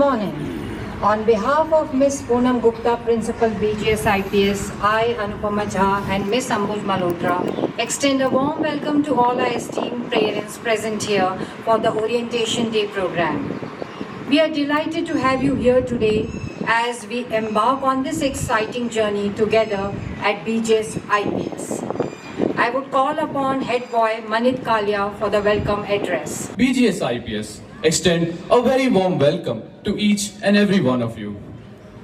morning. On behalf of Miss Poonam Gupta, Principal BGS IPS, I, Anupama Jha and Miss Ambuj Malhotra extend a warm welcome to all our esteemed parents present here for the Orientation Day program. We are delighted to have you here today as we embark on this exciting journey together at BGS IPS. I would call upon Head Boy Manit Kalia for the welcome address. BGS IPS extend a very warm welcome to each and every one of you.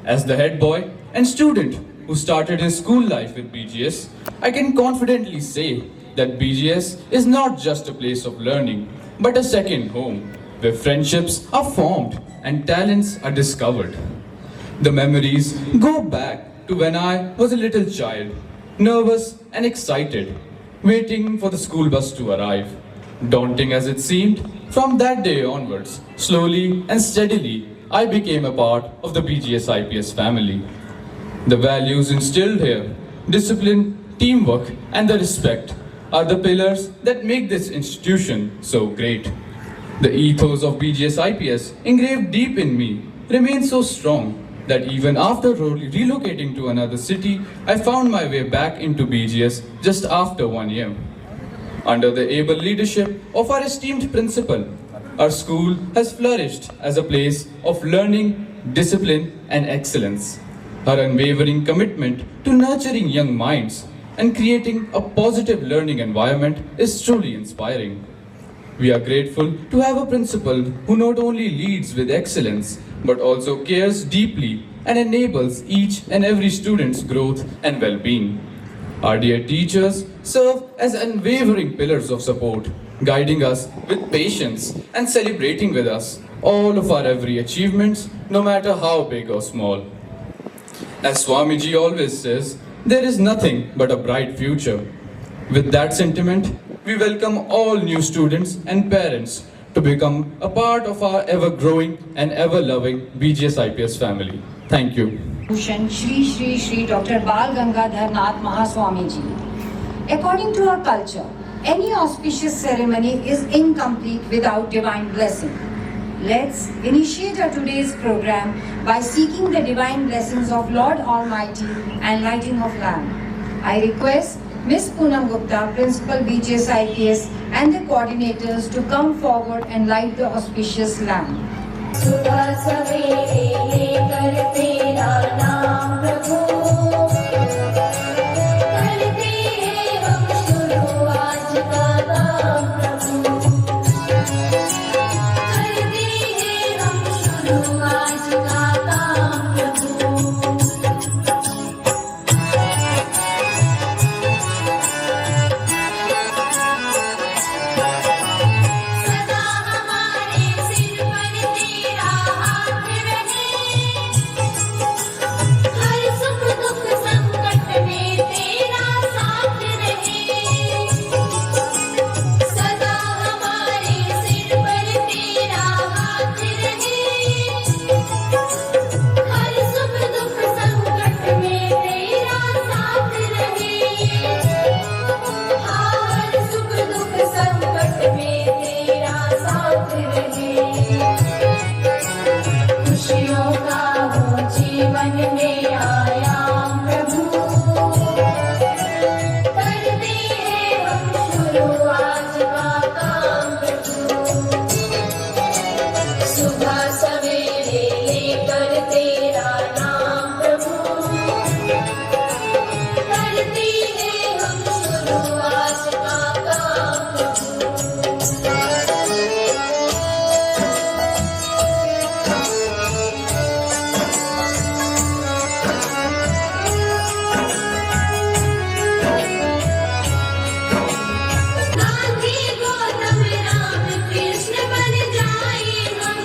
As the head boy and student who started his school life with BGS, I can confidently say that BGS is not just a place of learning, but a second home where friendships are formed and talents are discovered. The memories go back to when I was a little child, nervous and excited, waiting for the school bus to arrive. Daunting as it seemed, from that day onwards, slowly and steadily, I became a part of the BGS IPS family. The values instilled here, discipline, teamwork, and the respect are the pillars that make this institution so great. The ethos of BGS IPS, engraved deep in me, remains so strong that even after relocating to another city, I found my way back into BGS just after 1 year. Under the able leadership of our esteemed principal, our school has flourished as a place of learning, discipline, and excellence. Her unwavering commitment to nurturing young minds and creating a positive learning environment is truly inspiring. We are grateful to have a principal who not only leads with excellence, but also cares deeply and enables each and every student's growth and well-being. Our dear teachers serve as unwavering pillars of support, guiding us with patience and celebrating with us all of our every achievements, no matter how big or small. As Swamiji always says, there is nothing but a bright future. With that sentiment, we welcome all new students and parents to become a part of our ever-growing and ever-loving BGS IPS family. Thank you. Shri Shri Shri Dr. Bal Gangadhar Nath Mahaswami Ji. According to our culture, any auspicious ceremony is incomplete without divine blessing. Let's initiate our today's program by seeking the divine blessings of Lord Almighty and lighting of lamp. I request Miss Poonam Gupta, Principal BGS IPS and the coordinators to come forward and light the auspicious lamp. सुबह सवेरे लेकर तेरा नाम प्रभु करते हैं हम शुरू आज का काम प्रभु करते हैं हम शुरू आज का काम प्रभु सदा हमारे सिर पर तेरा हाथ रहे हर सुख दुख संकट में तेरा साथ रहे सदा हमारे सिर पर तेरा हाथ रहे हर सुख दुख संकट में तेरा साथ रहे हर सुख दुख संकट में तेरा साथ रहे खुशियों का हो जीवन में आयाम प्रभु करते हैं हम शुरू आज का काम प्रभु सुबह सवेरे लेकर तेरा नाम प्रभु करते हैं हम शुरू आज का काम प्रभु गांधी गौतम राम कृष्ण बन जाए हम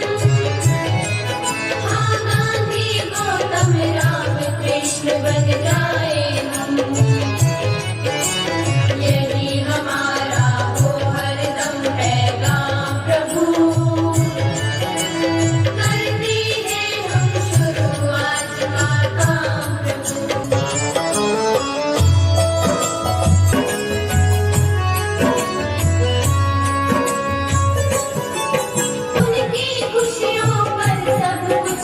हाँ गांधी गौतम राम कृष्ण बन जाए हम यही हमारा हो हरदम पैगाम प्रभु करते हैं हम शुरू आज का काम प्रभु उनकी खुशियों पर सब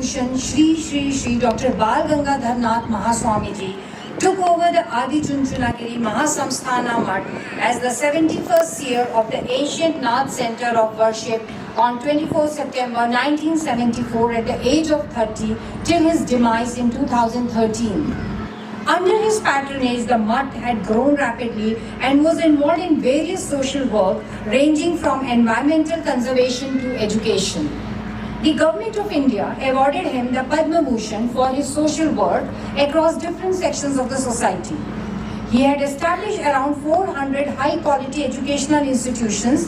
Bhushan Shri Shri Shri Dr. Bal Gangadhar Nath Mahaswami Ji took over the Adi Chunchunagiri Mahasamsthana Mutt as the 71st year of the ancient Nath Center of Worship on 24 September 1974 at the age of 30 till his demise in 2013. Under his patronage, the mutt had grown rapidly and was involved in various social work ranging from environmental conservation to education. The Government of India awarded him the Padma Bhushan for his social work across different sections of the society. He had established around 400 high-quality educational institutions,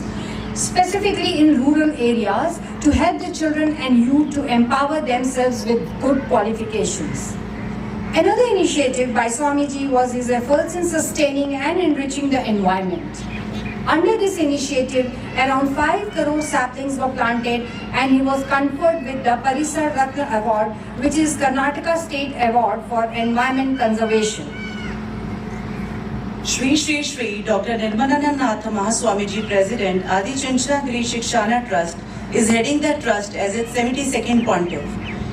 specifically in rural areas, to help the children and youth to empower themselves with good qualifications. Another initiative by Swamiji was his efforts in sustaining and enriching the environment. Under this initiative, around 5 crore saplings were planted and he was conferred with the Parisar Ratna Award, which is Karnataka State Award for Environment Conservation. Shri Shri Shri Dr. Nirmalanand Mahaswamiji, President, Adi Chunchunagiri Shikshana Trust, is heading the trust as its 72nd pontiff.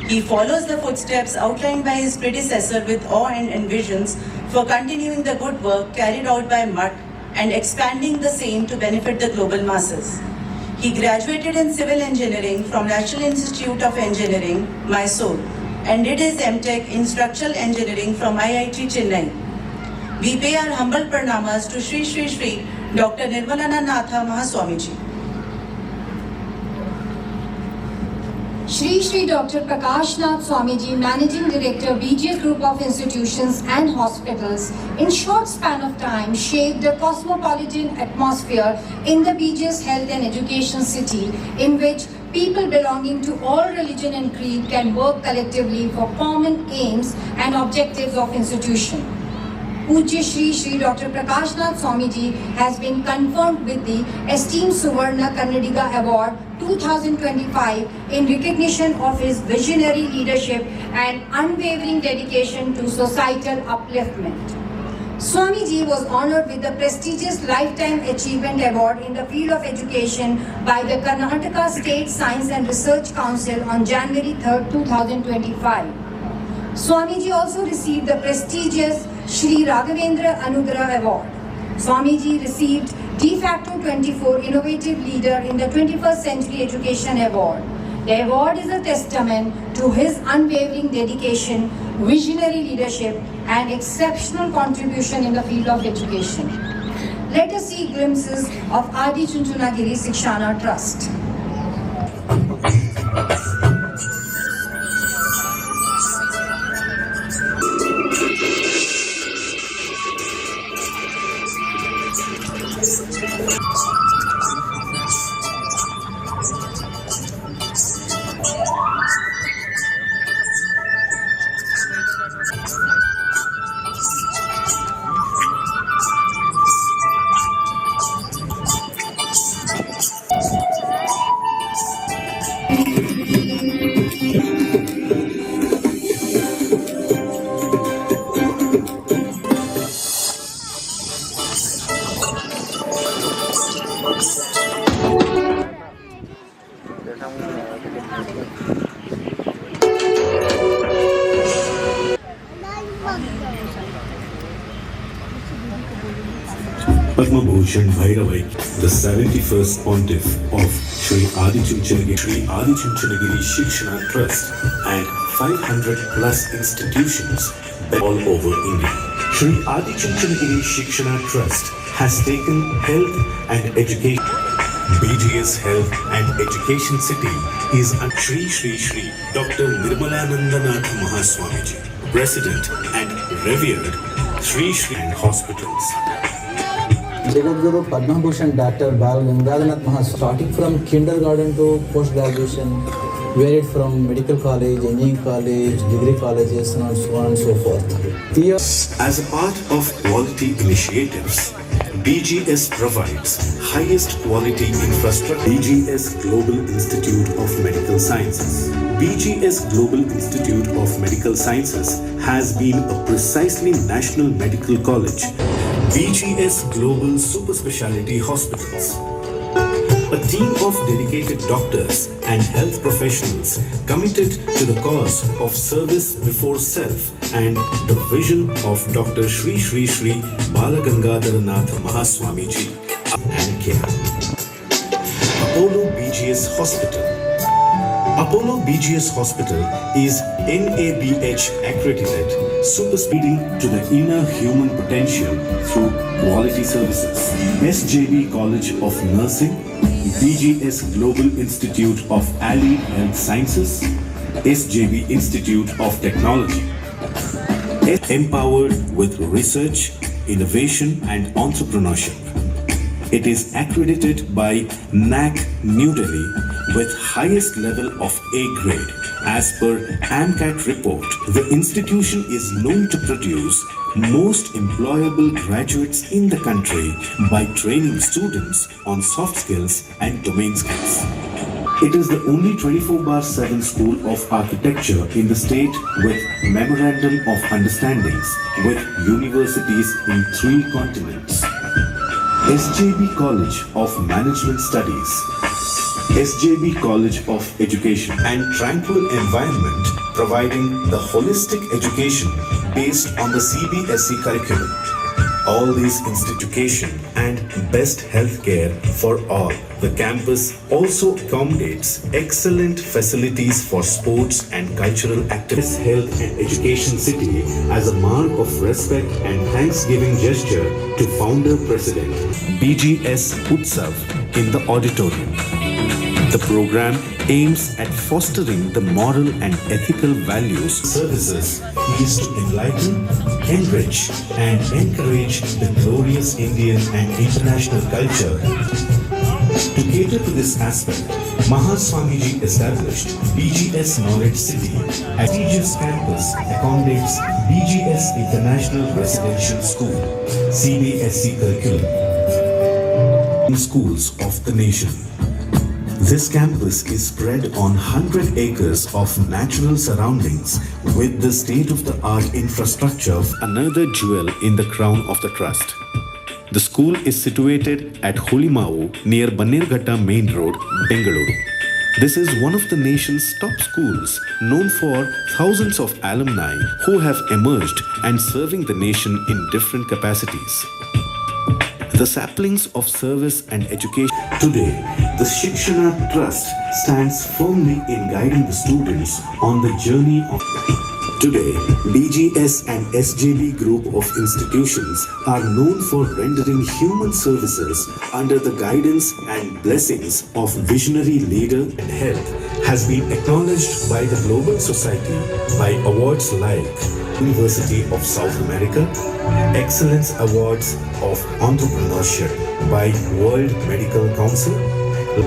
He follows the footsteps outlined by his predecessor with awe and envisions for continuing the good work carried out by Mutt and expanding the same to benefit the global masses. He graduated in civil engineering from National Institute of Engineering, Mysore, and did his M.Tech in structural engineering from IIT Chennai. We pay our humble pranamas to Shri Shri Shri Dr. Nirmalanand Mahaswamiji. Shri Shri Dr. Prakash Nath Swamiji, Managing Director, BGS Group of Institutions and Hospitals, in short span of time shaped a cosmopolitan atmosphere in the BGS Health and Education City, in which people belonging to all religion and creed can work collectively for common aims and objectives of institution. Pujya Shri Shri Dr. Prakash Nath Swamiji has been confirmed with the esteemed Suvarna Kannadiga Award 2025 in recognition of his visionary leadership and unwavering dedication to societal upliftment. Swamiji was honored with the prestigious Lifetime Achievement Award in the field of education by the Karnataka State Science and Research Council on January 3, 2025. Swamiji also received the prestigious Shri Raghavendra Anugrah Award. Swamiji received De facto 24 Innovative Leader in the 21st Century Education Award. The award is a testament to his unwavering dedication, visionary leadership, and exceptional contribution in the field of education. Let us see glimpses of Adi Chunchunagiri Shikshana Trust. Padma Bhushan Bhairavai, the 71st pontiff of Shri Adi Chunchunagiri Shikshana Trust and 500 plus institutions all over India. Shri Adi Chunchunagiri Shikshana Trust has taken health and education. BGS Health and Education City is a Shri Shri Shri Dr. Nirmalanand Mahaswamiji, President and revered Shri Shri and Hospitals. Jagadguru Padma Bhushan Dr. Bal Gangadhar Nath Mahaswami, starting from kindergarten to post-graduation, varied from medical college, engineering college, degree colleges, and so on and so forth. As a part of quality initiatives, BGS provides highest quality infrastructure. BGS Global Institute of Medical Sciences. BGS Global Institute of Medical Sciences has been a precisely national medical college. BGS Global Super Speciality Hospitals. A team of dedicated doctors and health professionals committed to the cause of service before self and the vision of Dr. Shri Shri Shri Balagangadharanath Mahaswamiji and care. Apollo BGS Hospital. Apollo BGS Hospital is NABH accredited, super speeding to the inner human potential through quality services. SJB College of Nursing, BGS Global Institute of Allied Health Sciences, SJB Institute of Technology. Empowered with research, innovation and entrepreneurship. It is accredited by NAC New Delhi with highest level of A grade. As per AMCAT report, the institution is known to produce most employable graduates in the country by training students on soft skills and domain skills. It is the only 24/7 school of architecture in the state with Memorandum of Understandings with universities in 3 continents. SJB College of Management Studies, SJB College of Education and tranquil environment providing the holistic education based on the CBSE curriculum. All these institution and best healthcare for all. The campus also accommodates excellent facilities for sports and cultural activities. Health and Education City as a mark of respect and thanksgiving gesture to founder president BGS Utsav in the auditorium. The program aims at fostering the moral and ethical values. Services is to enlighten, enrich, and encourage the glorious Indian and international culture. To cater to this aspect, Mahaswamiji established BGS Knowledge City. A prestigious campus accommodates BGS International Residential School, CBSE curriculum, in schools of the nation. This campus is spread on 100 acres of natural surroundings with the state-of-the-art infrastructure of another jewel in the crown of the trust. The school is situated at Holimau near Bannerghatta Main Road, Bengaluru. This is one of the nation's top schools, known for thousands of alumni who have emerged and serving the nation in different capacities. The saplings of service and education. Today, the Shikshana Trust stands firmly in guiding the students on the journey of. Today, BGS and SJB group of institutions are known for rendering human services under the guidance and blessings of visionary leader, and health has been acknowledged by the global society by awards like University of South America, Excellence Awards of Entrepreneurship by World Medical Council,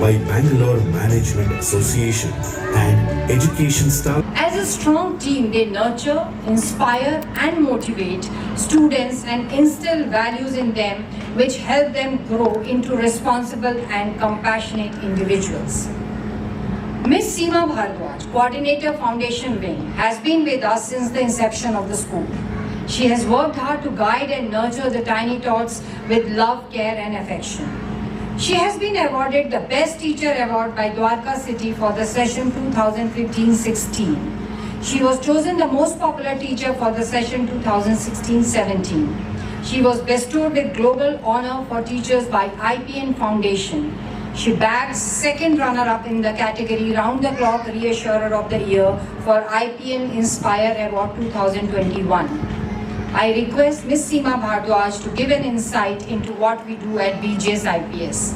by Bangalore Management Association and Education Staff. As a strong team, they nurture, inspire and motivate students and instill values in them which help them grow into responsible and compassionate individuals. Ms. Seema Bhardwaj, Coordinator Foundation Wing, has been with us since the inception of the school. She has worked hard to guide and nurture the tiny tots with love, care and affection. She has been awarded the Best Teacher Award by Dwarka City for the session 2015-16. She was chosen the most popular teacher for the session 2016-17. She was bestowed with Global Honor for Teachers by IPN Foundation. She bagged second runner-up in the category Round the Clock Reassurer of the Year for IPN Inspire Award 2021. I request Ms. Seema Bhardwaj to give an insight into what we do at BGS IPS.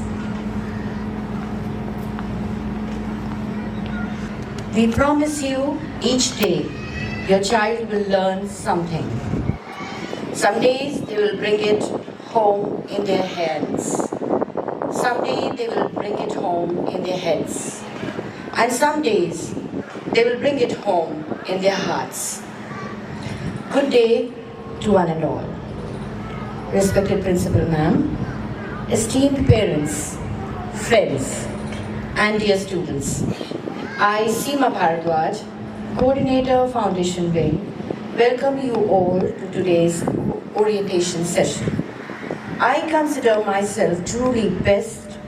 We promise you each day your child will learn something. Some days they will bring it home in their hands. Someday they will bring it home in their heads. And some days they will bring it home in their hearts. Good day to one and all. Respected Principal Ma'am, esteemed parents, friends, and dear students, I, Seema Bhardwaj, Coordinator Foundation Wing, welcome you all to today's orientation session. I consider myself truly blessed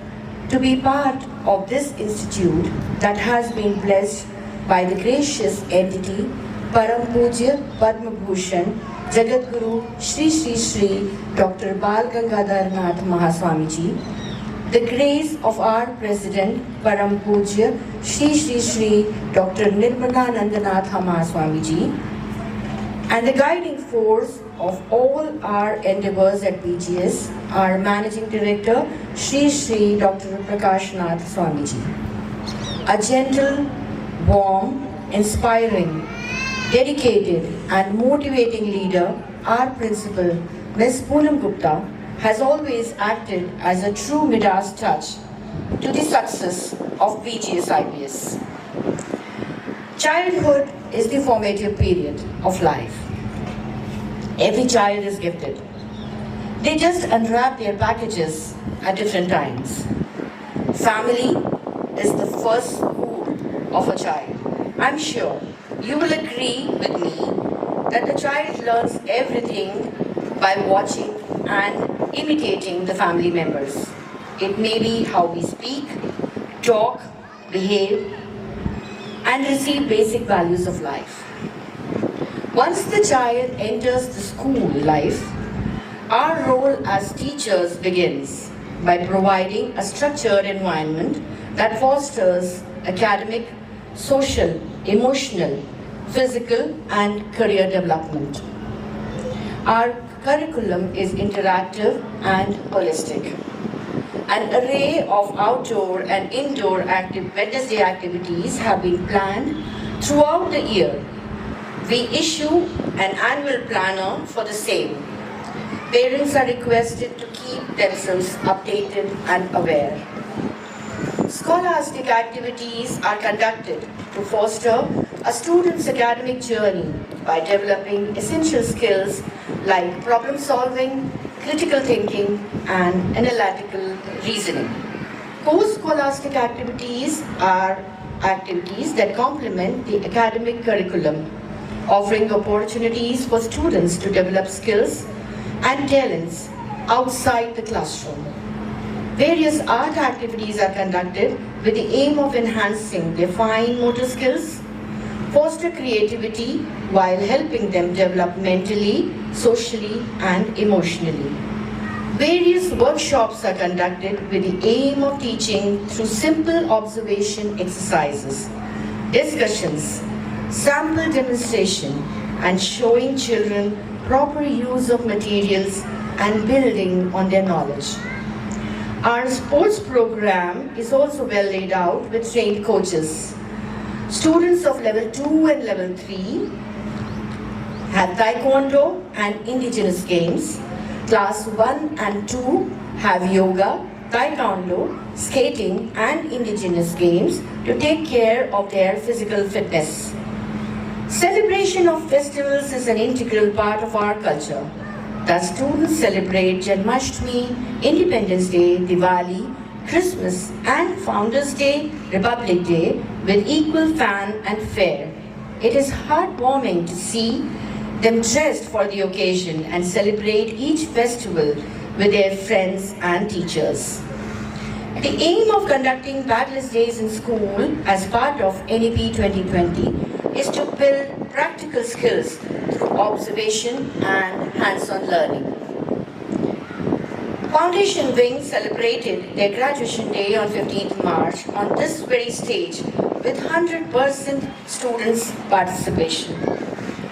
to be part of this institute that has been blessed by the gracious entity Param Pujya Padma Bhushan Jagat Guru Shri Shri Shri Dr. Bal Gangadhar Nath Mahaswami Ji, the grace of our President Param Pujya Shri Shri Shri Dr. Nirmala Nandanath Mahaswami Ji, and the guiding force of all our endeavors at BGS, our Managing Director Shri Shri Dr. Prakash Nath Swami Ji. A gentle, warm, inspiring, dedicated and motivating leader, our principal, Ms. Poonam Gupta, has always acted as a true Midas touch to the success of BGS IPS. Childhood is the formative period of life. Every child is gifted. They just unwrap their packages at different times. Family is the first school of a child. I'm sure you will agree with me that the child learns everything by watching and imitating the family members. It may be how we speak, talk, behave, and receive basic values of life. Once the child enters the school life, our role as teachers begins by providing a structured environment that fosters academic, social, emotional, physical, and career development. Our curriculum is interactive and holistic. An array of outdoor and indoor Wednesday activities have been planned throughout the year. We issue an annual planner for the same. Parents are requested to keep themselves updated and aware. Scholastic activities are conducted to foster a student's academic journey by developing essential skills like problem solving, critical thinking, and analytical reasoning. Post-scholastic activities are activities that complement the academic curriculum, offering opportunities for students to develop skills and talents outside the classroom. Various art activities are conducted with the aim of enhancing their fine motor skills, foster creativity while helping them develop mentally, socially, and emotionally. Various workshops are conducted with the aim of teaching through simple observation exercises, discussions, sample demonstration, and showing children proper use of materials and building on their knowledge. Our sports program is also well laid out with trained coaches. Students of level 2 and level 3 have taekwondo and indigenous games. Class 1 and 2 have yoga, taekwondo, skating, and indigenous games to take care of their physical fitness. Celebration of festivals is an integral part of our culture. The students celebrate Janmashtami, Independence Day, Diwali, Christmas, and Founders Day, Republic Day with equal fun and fare. It is heartwarming to see them dressed for the occasion and celebrate each festival with their friends and teachers. The aim of conducting Backless Days in school as part of NEP 2020 is to build practical skills through observation and hands-on learning. Foundation Wing celebrated their graduation day on 15th March on this very stage with 100% students' participation.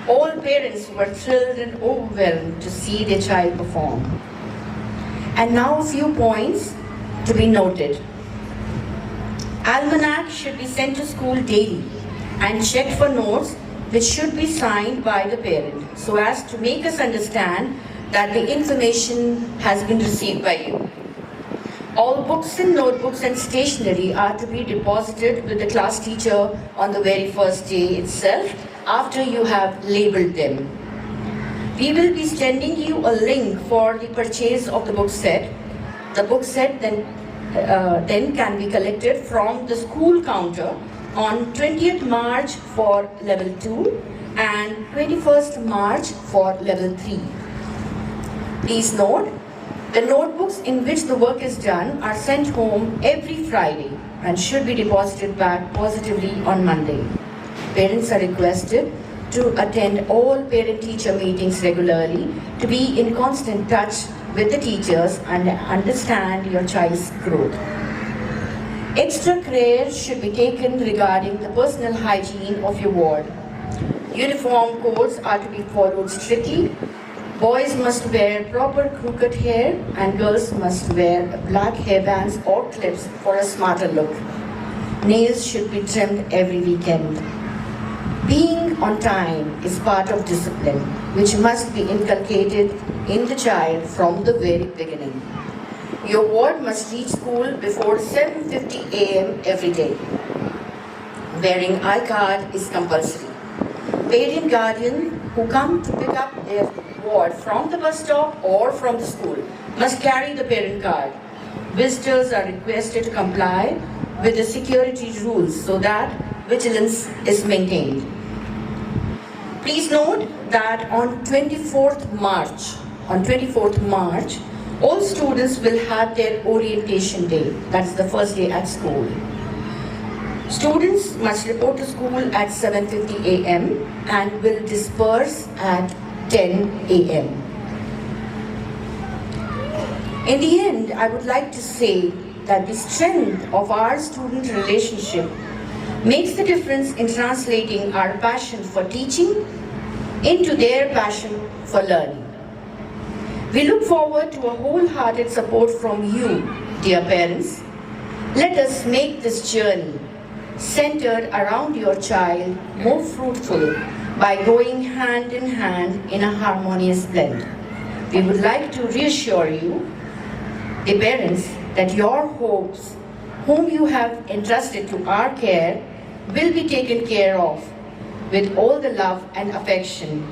All parents were thrilled and overwhelmed to see their child perform. And now a few points to be noted. Almanac should be sent to school daily and checked for notes which should be signed by the parent so as to make us understand that the information has been received by you. All books and notebooks and stationery are to be deposited with the class teacher on the very first day itself after you have labeled them. We will be sending you a link for the purchase of the book set. The book set then can be collected from the school counter on 20th March for level 2 and 21st March for level 3. Please note The notebooks in which the work is done are sent home every Friday and should be deposited back positively on Monday. Parents are requested to attend all parent-teacher meetings regularly, to be in constant touch with the teachers and understand your child's growth. Extra care should be taken regarding the personal hygiene of your ward. Uniform codes are to be followed strictly. Boys must wear proper crooked hair and girls must wear black hairbands or clips for a smarter look. Nails should be trimmed every weekend. Being on time is part of discipline, which must be inculcated in the child from the very beginning. Your ward must reach school before 7:50 a.m. every day. Wearing I-card is compulsory. Parent guardian who come to pick up their ward from the bus stop or from the school must carry the parent card. Visitors are requested to comply with the security rules so that vigilance is maintained. Please note that on 24th March, all students will have their orientation day. That's the first day at school. Students must report to school at 7:50 a.m. and will disperse at 10 a.m. In the end, I would like to say that the strength of our student relationship makes the difference in translating our passion for teaching into their passion for learning. We look forward to a wholehearted support from you, dear parents. Let us make this journey centered around your child more fruitful by going hand in hand in a harmonious blend. We would like to reassure you, the parents, that your hopes, whom you have entrusted to our care, will be taken care of with all the love and affection,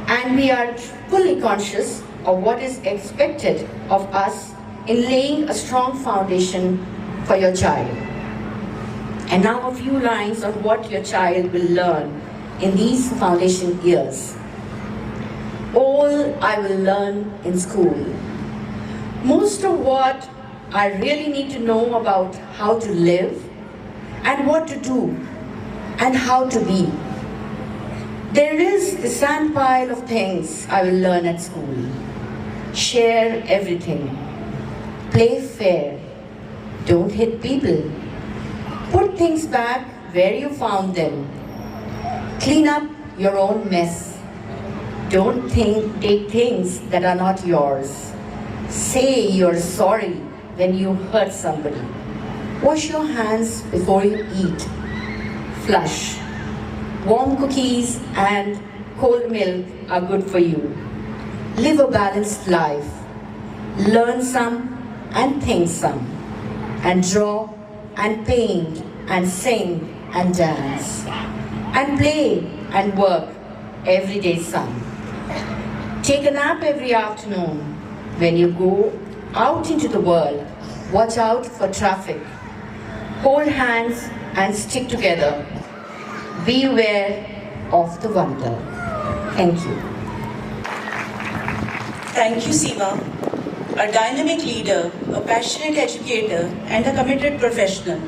and we are fully conscious of what is expected of us in laying a strong foundation for your child. And now a few lines on what your child will learn in these foundation years. All I will learn in school. Most of what I really need to know about how to live and what to do and how to be. There is the sand pile of things I will learn at school. Share everything. Play fair. Don't hit people. Put things back where you found them. Clean up your own mess. Don't take things that are not yours. Say you're sorry when you hurt somebody. Wash your hands before you eat. Flush. Warm cookies and cold milk are good for you. Live a balanced life. Learn some and think some. And draw and paint and sing and dance. And play and work every day, son. Take a nap every afternoon. When you go out into the world, watch out for traffic. Hold hands and stick together. Beware of the wonder. Thank you. Thank you, Seema. A dynamic leader, a passionate educator, and a committed professional.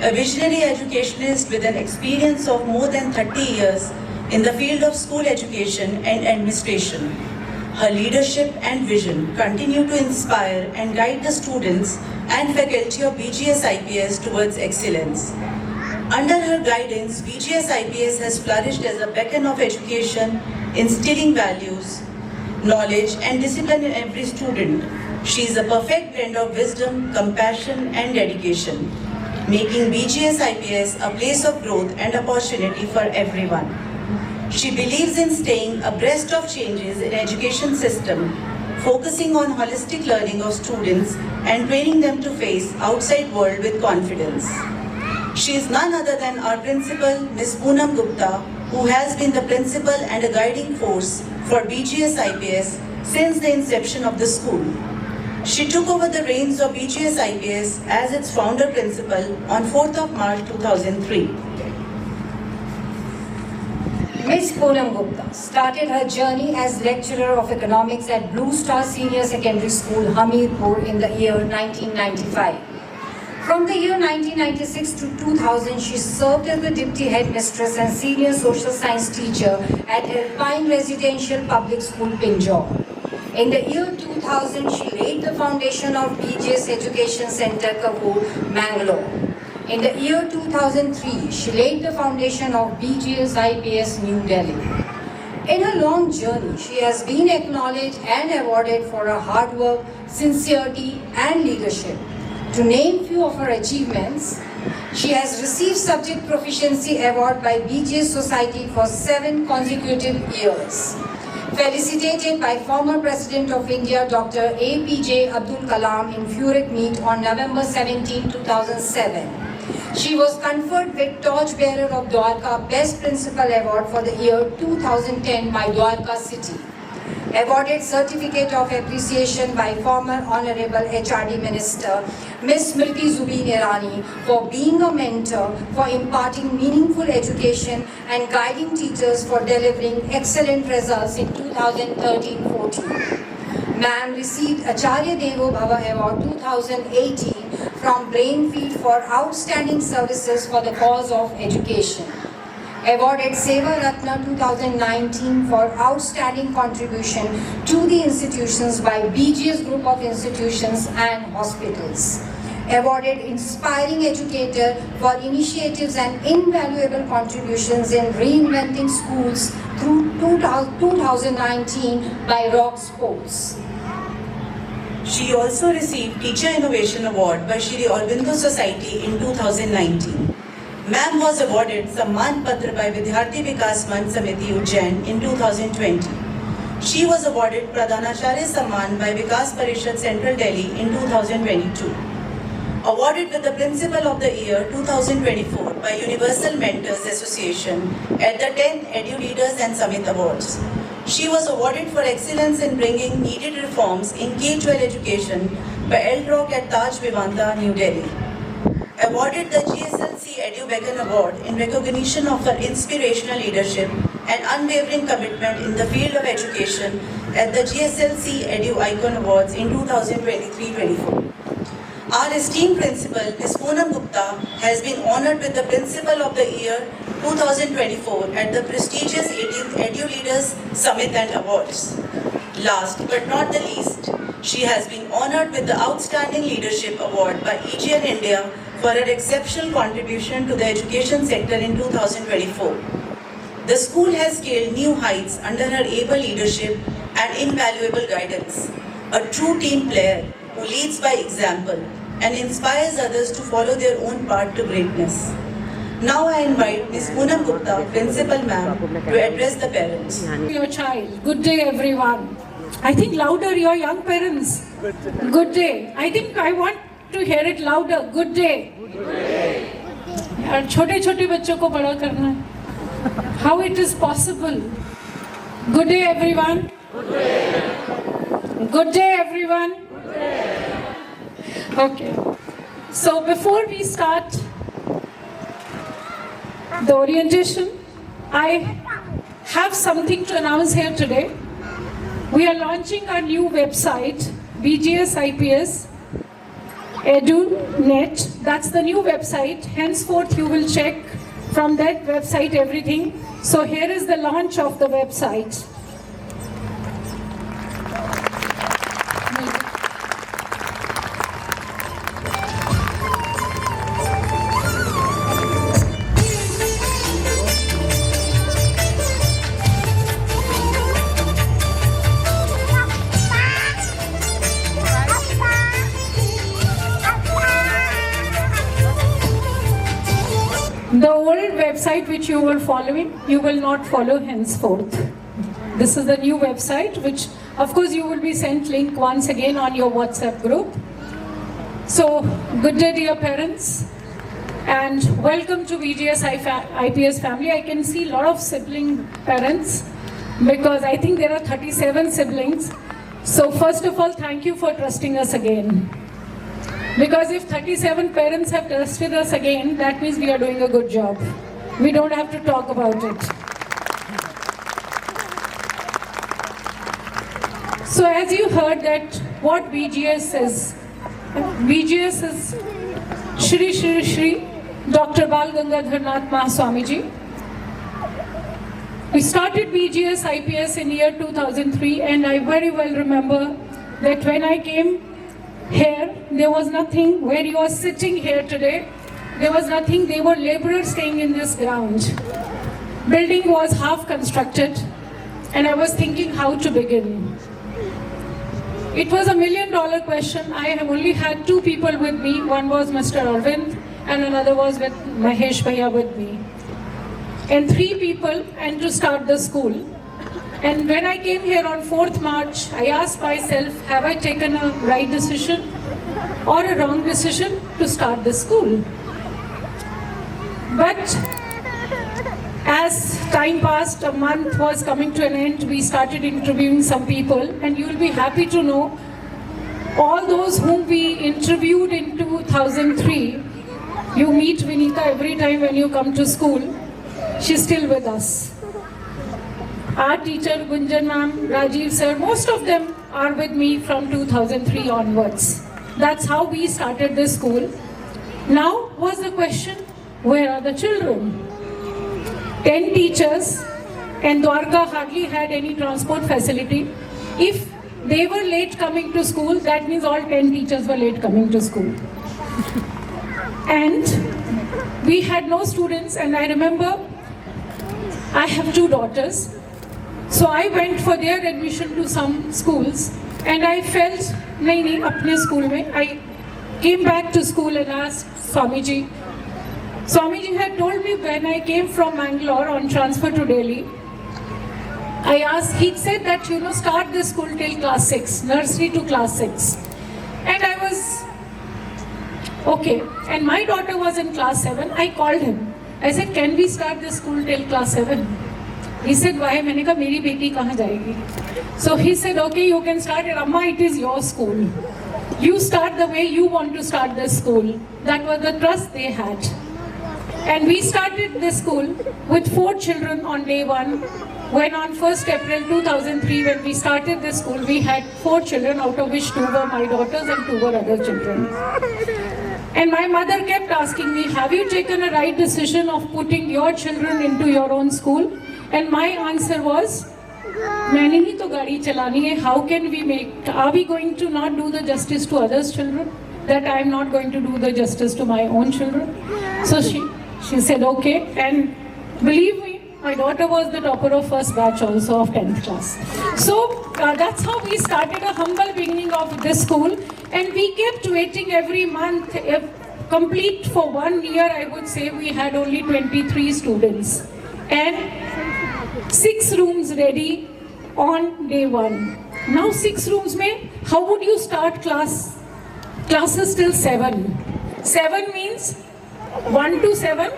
A visionary educationist with an experience of more than 30 years in the field of school education and administration. Her leadership and vision continue to inspire and guide the students and faculty of BGS IPS towards excellence. Under her guidance, BGS IPS has flourished as a beacon of education, instilling values, knowledge, and discipline in every student. She is a perfect blend of wisdom, compassion, and dedication, making BGS IPS a place of growth and opportunity for everyone. She believes in staying abreast of changes in education system, focusing on holistic learning of students and training them to face outside world with confidence. She is none other than our principal, Ms. Poonam Gupta, who has been the principal and a guiding force for BGS IPS since the inception of the school. She took over the reins of BGS IPS as its founder principal on 4th of March 2003. Miss Poonam Gupta started her journey as lecturer of economics at Blue Star Senior Secondary School, Hamirpur in the year 1995. From the year 1996 to 2000, she served as the deputy headmistress and senior social science teacher at Alpine Residential Public School, Pinjore. In the year 2000, she laid the foundation of BGS Education Center, Kabul, Mangalore. In the year 2003, she laid the foundation of BGS IPS, New Delhi. In her long journey, she has been acknowledged and awarded for her hard work, sincerity, and leadership. To name few of her achievements, she has received Subject Proficiency Award by BGS Society for 7 consecutive years. Felicitated by former President of India, Dr. APJ Abdul Kalam in Zurich meet on November 17, 2007. She was conferred with Torchbearer of Dwarka Best Principal Award for the year 2010 by Dwarka City. Awarded Certificate of Appreciation by former Honorable HRD Minister Ms. Smriti Zubin Irani for being a mentor, for imparting meaningful education and guiding teachers for delivering excellent results in 2013-14. Ma'am received Acharya Devo Bhava Award 2018 from Brainfield for outstanding services for the cause of education. Awarded Seva Ratna 2019 for outstanding contribution to the institutions by BGS Group of Institutions and Hospitals. Awarded Inspiring Educator for initiatives and invaluable contributions in reinventing schools through 2019 by Rock Sports. She also received Teacher Innovation Award by Shri Aurobindo Society in 2019. Ma'am was awarded Samman Patra by Vidyarthi Vikas Manch Samiti Ujjain in 2020. She was awarded Pradhanacharya Samman by Vikas Parishad Central Delhi in 2022. Awarded with the Principal of the Year 2024 by Universal Mentors Association at the 10th Edu Leaders and Summit Awards. She was awarded for excellence in bringing needed reforms in K-12 education by LROC at Taj Vivanta, New Delhi. Awarded the GSLC Edu Beacon Award in recognition of her inspirational leadership and unwavering commitment in the field of education at the GSLC Edu Icon Awards in 2023-24. Our esteemed principal, Ms. Poonam Gupta, has been honored with the Principal of the Year 2024 at the prestigious 18th Edu Leaders Summit and Awards. Last but not the least, she has been honored with the Outstanding Leadership Award by EGN India for her exceptional contribution to the education sector in 2024. The school has scaled new heights under her able leadership and invaluable guidance. A true team player who leads by example and inspires others to follow their own path to greatness. Now I invite Ms. Poonam Gupta, Principal Ma'am, to address the parents. Your child. Good day, everyone. I think louder, your young parents. Good day. I think I want to hear it louder. Good day. यार छोटे छोटे बच्चों को बड़ा करना है. How it is possible? Good day, everyone. Good day, everyone. Okay. So before we start the orientation, I have something to announce here today. We are launching our new website, BGS IPS EduNet. That's the new website. Henceforth, you will check from that website everything. So here is the launch of the website. The old website which you were following, you will not follow henceforth. This is the new website, which of course you will be sent link once again on your WhatsApp group. So, good day dear parents, and welcome to BGS IPS family. I can see a lot of sibling parents, because I think there are 37 siblings. So first of all, thank you for trusting us again. Because if 37 parents have trusted us again, that means we are doing a good job. We don't have to talk about it. So as you heard that what BGS is Shri Shri Shri Dr. Bal Gangadhar Nath Mahaswami Ji. We started BGS IPS in year 2003, and I very well remember that when I came here, there was nothing. Where you are sitting here today, there was nothing. They were laborers staying in this ground. Building was half constructed, and I was thinking how to begin. It was $1 million question. I have only had two people with me. One was Mr. Arvind, and another was with Mahesh Bhaiya with me. And three people, and to start the school. And when I came here on 4th March, I asked myself, have I taken a right decision or a wrong decision to start the school? But as time passed, a month was coming to an end, we started interviewing some people, and you will be happy to know all those whom we interviewed in 2003. You meet Vinita every time when you come to school. She's still with us. Our teacher, Gunjan ma'am, Rajiv sir, most of them are with me from 2003 onwards. That's how we started this school. Now was the question, where are the children? 10 teachers, and Dwarka hardly had any transport facility. If they were late coming to school, that means all 10 teachers were late coming to school. And we had no students, and I remember I have two daughters. So I went for their admission to some schools, and I felt, nahi, apne school mein. I came back to school and asked Swamiji. Swamiji had told me when I came from Mangalore on transfer to Delhi, I asked, he said that, start the school till class 6, nursery to class 6. And I was, okay. And my daughter was in class 7. I called him. I said, can we start the school till class 7? He said, why? मैंने कहा मेरी बेटी कहाँ जाएगी? So he said, okay, you can start it. Amma, it is your school. You start the way you want to start the school. That was the trust they had. And we started the school with 4 children on day 1. When on 1st April 2003, when we started the school, we had 4 children, out of which 2 were my daughters and 2 were other children. And my mother kept asking me, have you taken a right decision of putting your children into your own school? And my answer was, मैंने ही तो गाड़ी चलानी है. How can we make, are we going to not do the justice to others' children? That I am not going to do the justice to my own children. So she said, okay. And believe me, my daughter was the topper of first batch also of 10th class. So that's how we started a humble beginning of this school. And we kept waiting every month. Complete for 1 year, I would say, we had only 23 students. And 6 rooms ready on day 1. Now 6 rooms mein, how would you start classes till 7? 7 means 1 to 7,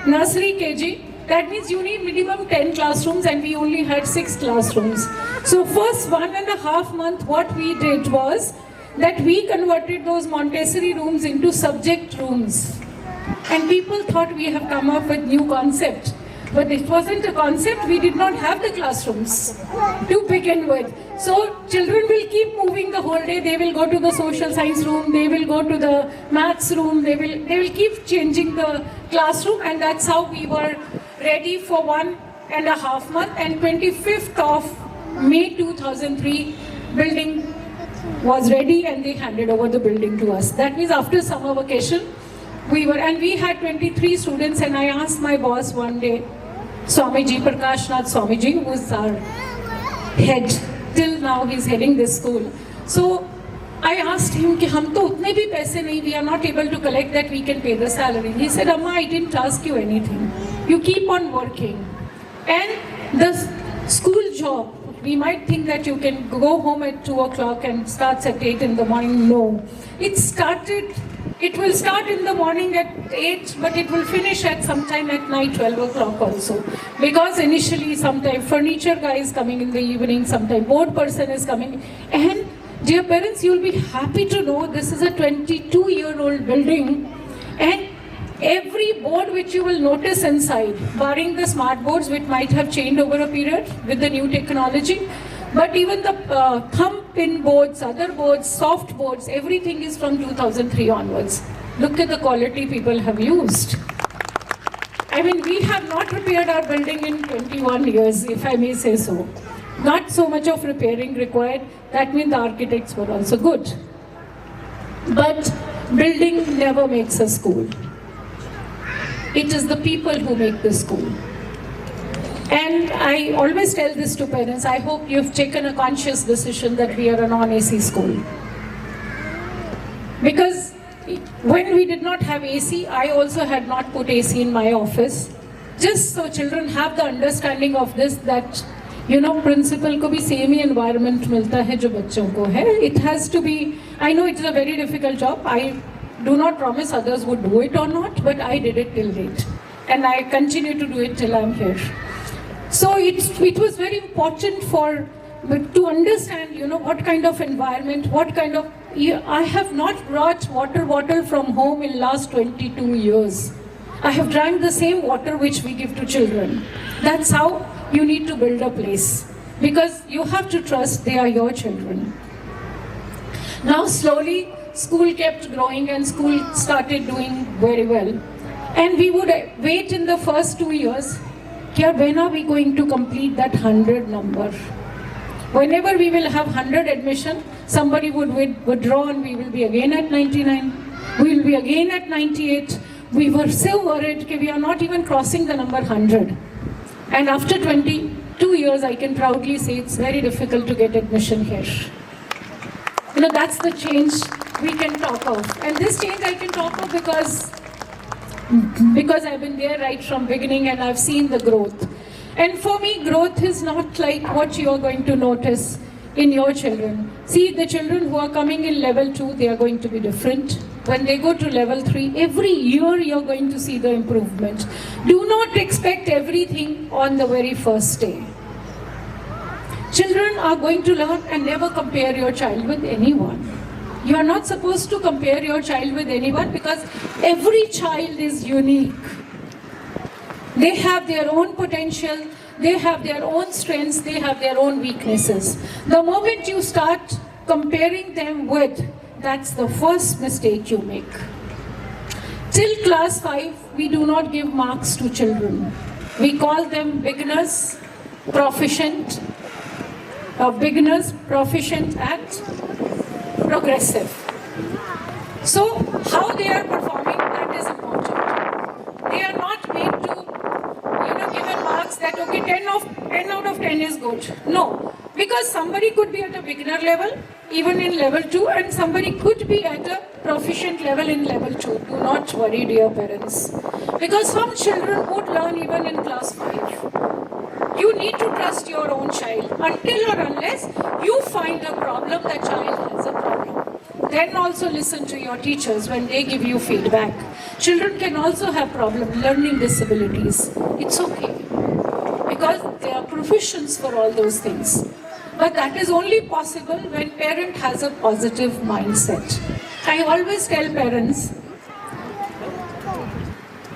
nursery KG. That means you need minimum 10 classrooms, and we only had 6 classrooms. So first 1.5 months, what we did was that we converted those Montessori rooms into subject rooms. And people thought we have come up with new concept. But it wasn't a concept. We did not have the classrooms to begin with. So children will keep moving the whole day. They will go to the social science room. They will go to the maths room. They will keep changing the classroom. And that's how we were ready for 1.5 months. And 25th of May 2003, building was ready, and they handed over the building to us. That means after summer vacation, we had 23 students, and I asked my boss one day, Swamiji, Prakash Nath Swamiji, who is our head, till now he's heading this school. So I asked him, कि हम तो उतने भी पैसे नहीं, we are not able to collect that we can pay the salary. He said, Amma, I didn't ask you anything. You keep on working. And the school job, we might think that you can go home at 2 o'clock and starts at 8 in the morning. No. It will start in the morning at 8, but it will finish at sometime at night, 12 o'clock also. Because initially, sometime furniture guy is coming in the evening, sometime board person is coming. And dear parents, you will be happy to know this is a 22-year-old building. And every board which you will notice inside, barring the smart boards which might have changed over a period with the new technology, But even the thumb pin boards, other boards, soft boards, everything is from 2003 onwards. Look at the quality people have used. I mean, we have not repaired our building in 21 years, if I may say so. Not so much of repairing required. That means the architects were also good. But building never makes a school. It is the people who make the school. And I always tell this to parents, I hope you've taken a conscious decision that we are a non-AC school. Because when we did not have AC, I also had not put AC in my office. Just so children have the understanding of this, that principal को भी same ही environment मिलता है जो बच्चों को है. It has to be, I know it's a very difficult job. I do not promise others would do it or not, but I did it till date. And I continue to do it till I'm here. So it was very important to understand, what kind of environment, what kind of, I have not brought water bottle from home in last 22 years. I have drank the same water which we give to children. That's how you need to build a place. Because you have to trust they are your children. Now slowly, school kept growing and school started doing very well. And we would wait in the first 2 years, when are we going to complete that 100 number? Whenever we will have 100 admission, somebody would withdraw and we will be again at 99. We will be again at 98. We were so worried that we are not even crossing the number 100. And after 22 years, I can proudly say it's very difficult to get admission here. That's the change we can talk of. And this change I can talk of because I've been there right from beginning and I've seen the growth. And for me, growth is not like what you are going to notice in your children. See, the children who are coming in level 2, they are going to be different. When they go to level 3, every year you're going to see the improvement. Do not expect everything on the very first day. Children are going to learn, and never compare your child with anyone. You are not supposed to compare your child with anyone because every child is unique. They have their own potential, they have their own strengths, they have their own weaknesses. The moment you start comparing them with, that's the first mistake you make. Till class 5, we do not give marks to children. We call them beginners, proficient, and progressive. So, how they are performing, that is important. They are not made to, given marks that, okay, 10 out of 10 is good. No, because somebody could be at a beginner level, even in level 2, and somebody could be at a proficient level in level 2. Do not worry, dear parents. Because some children would learn even in class 5. You need to trust your own child until or unless you find a problem, that child has a problem. Then also listen to your teachers when they give you feedback. Children can also have learning disabilities. It's okay, because they are proficients for all those things. But that is only possible when parent has a positive mindset. I always tell parents,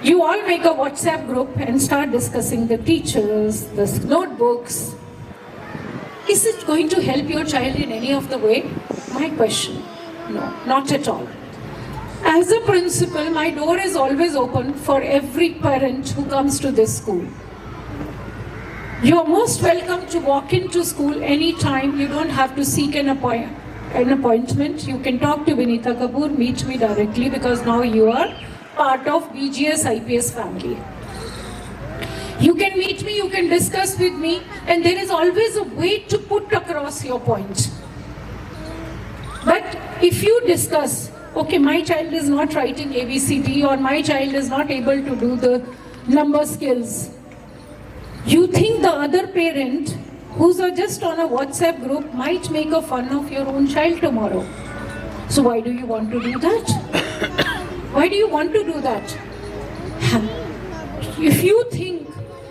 you all make a WhatsApp group and start discussing the teachers, the notebooks. Is it going to help your child in any of the way? My question, no, not at all. As a principal, my door is always open for every parent who comes to this school. You are most welcome to walk into school anytime. You don't have to seek an appointment. You can talk to Vinita Kapoor, meet me directly, because now you are part of BGS IPS family. You can meet me, you can discuss with me, and there is always a way to put across your point. But if you discuss, okay, my child is not writing ABCD, or my child is not able to do the number skills, you think the other parent who's just on a WhatsApp group might make a fun of your own child tomorrow. So why do you want to do that? Why do you want to do that? If you think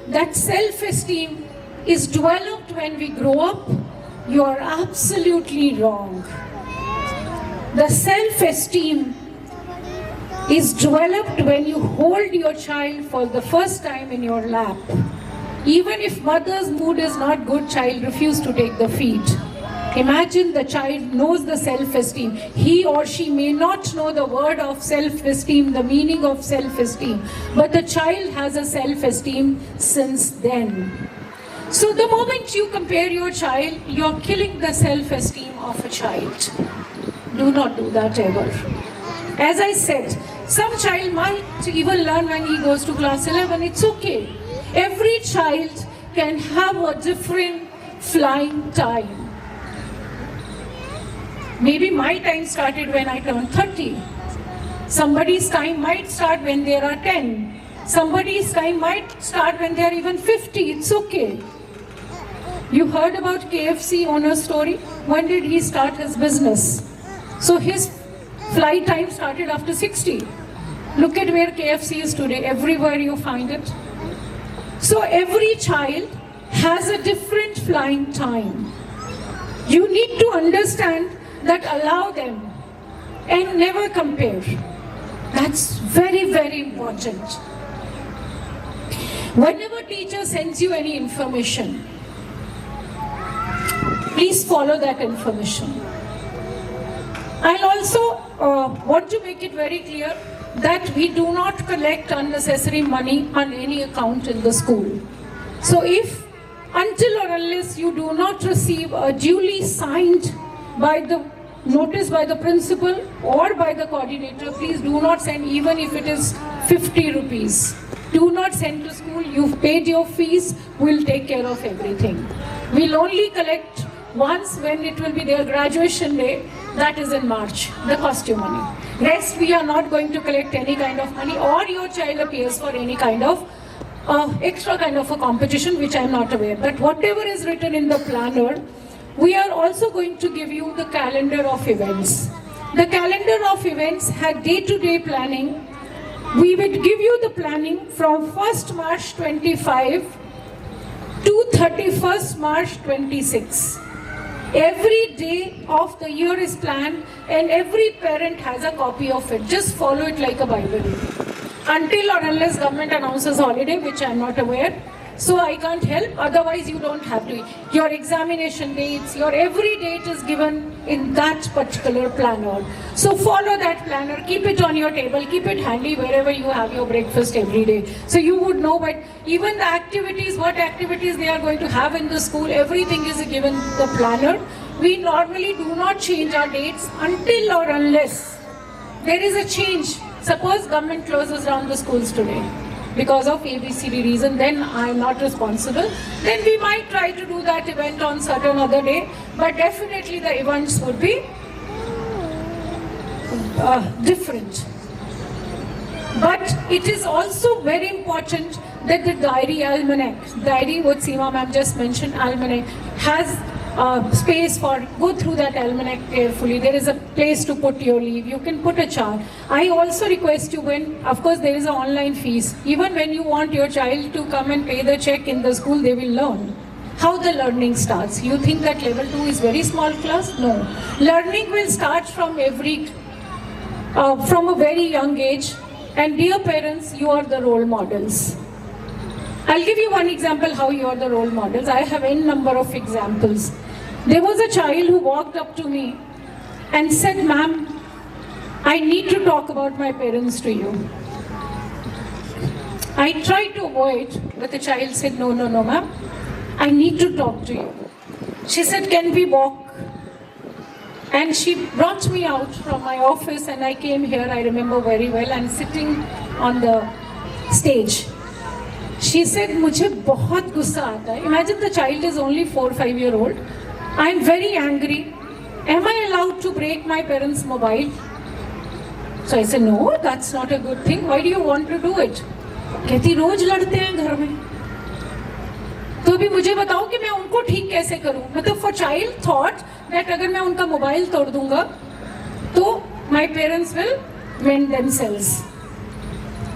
that self-esteem is developed when we grow up, you are absolutely wrong. The self-esteem is developed when you hold your child for the first time in your lap. Even if mother's mood is not good, child refuse to take the feed. Imagine the child knows the self-esteem. He or she may not know the word of self-esteem, the meaning of self-esteem, but the child has a self-esteem since then. So the moment you compare your child, you're killing the self-esteem of a child. Do not do that ever. As I said, some child might even learn when he goes to class 11, it's okay. Every child can have a different flying time. Maybe my time started when I turned 30. Somebody's time might start when they are 10. Somebody's time might start when they are even 50. It's okay. You heard about KFC owner's story? When did he start his business? So his flight time started after 60. Look at where KFC is today. Everywhere you find it. So every child has a different flying time. You need to understand that, allow them and never compare. That's very, very important. Whenever teacher sends you any information, please follow that information. I'll also want to make it very clear that we do not collect unnecessary money on any account in the school. So if, until or unless you do not receive a duly signed by the notice by the principal or by the coordinator, please do not send, even if it is 50 rupees. Do not send to school. You've paid your fees, we'll take care of everything. We'll only collect once when it will be their graduation day, that is in March, the costume money. Rest, we are not going to collect any kind of money, or your child appears for any kind of extra kind of a competition, which I am not aware. But whatever is written in the planner, we are also going to give you the calendar of events. The calendar of events had day-to-day planning. We would give you the planning from 1st March 25 to 31st March 26. Every day of the year is planned and every parent has a copy of it. Just follow it like a Bible. Until or unless government announces holiday, which I am not aware. So I can't help, otherwise you don't have to. Your examination dates, your every date is given in that particular planner. So follow that planner, keep it on your table, keep it handy wherever you have your breakfast every day. So you would know, but even the activities, what activities they are going to have in the school, everything is given the planner. We normally do not change our dates until or unless there is a change. Suppose government closes down the schools today because of ABCD reason, then I am not responsible. Then we might try to do that event on certain other day, but definitely the events would be different. But it is also very important that the diary almanac, diary what Seema ma'am just mentioned, almanac, has space for, go through that almanac carefully. There is a place to put your leave. You can put a chart. I also request you, when, of course, there is an online fees. Even when you want your child to come and pay the check in the school, they will learn how the learning starts. You think that level 2 is very small class? No. Learning will start from from a very young age. And dear parents, you are the role models. I'll give you one example how you are the role models. I have n number of examples. There was a child who walked up to me and said, "Ma'am, I need to talk about my parents to you." I tried to avoid, but the child said, "No, ma'am, I need to talk to you." She said, "Can we walk?" And she brought me out from my office and I came here, I remember very well, and sitting on the stage. She said, "मुझे बहुत गुस्सा आता है." Imagine the child is only 4 or 5 years old. I am very angry. Am I allowed to break my parents' mobile? So I said, "No, that's not a good thing. Why do you want to do it?" कहती, "रोज लड़ते हैं घर में." तो अभी मुझे बताओ कि मैं उनको ठीक कैसे करूं? मतलब for child thought that अगर मैं उनका मोबाइल तोड़ दूंगा तो my parents will mend themselves.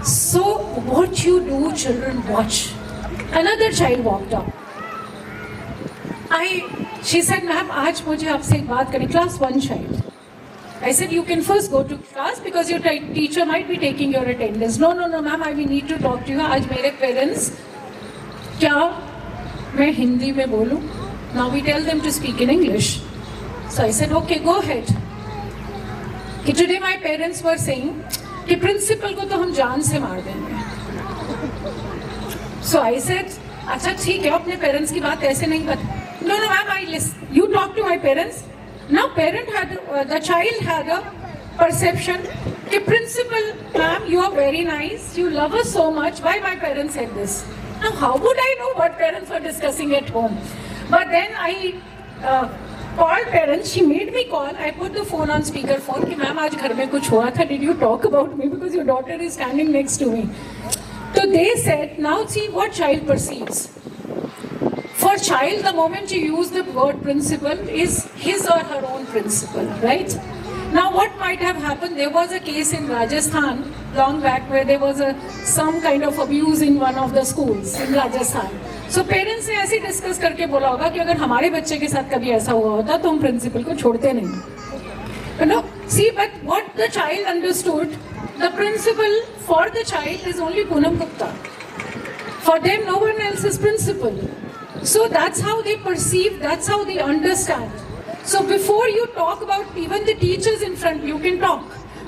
So what you do, children watch. Another child walked up. She said, "Ma'am, आज मुझे आपसे एक बात करनी." Class 1 child. I said, "You can first go to class because your teacher might be taking your attendance." No, ma'am, I will need to talk to you. आज मेरे parents क्या मैं हिंदी में बोलूं? Now we tell them to speak in English. So I said, okay, go ahead. कि today my parents were saying कि principal को तो हम जान से मार देंगे. So I said, अच्छा ठीक है, अपने पेरेंट्स की बात ऐसे नहीं बता. No, ma'am, I listen. You talk to my parents. Now the child had a perception कि principal, ma'am, you are very nice. You love us so much. Why my parents said this? Now how would I know what parents were discussing at home? But then I called parents. She made me call. I put the phone on speaker phone कि ma'am आज घर में कुछ हुआ था. Did you talk about me because your daughter is standing next to me? So they said, now see what child perceives. For child, the moment you use the word principal is his or her own principal, right? Now what might have happened, there was a case in Rajasthan long back where there was some kind of abuse in one of the schools in Rajasthan. So parents ने ऐसे discuss करके बोला होगा कि अगर हमारे बच्चे के साथ कभी ऐसा हुआ होता तो हम principal को छोड़ते नहीं. You know, see, but what the child understood, the principal for the child is only Poonam Gupta. For them, no one else is principal. So that's how they perceive, that's how they understand. So before you talk about even the teachers in front, you can talk,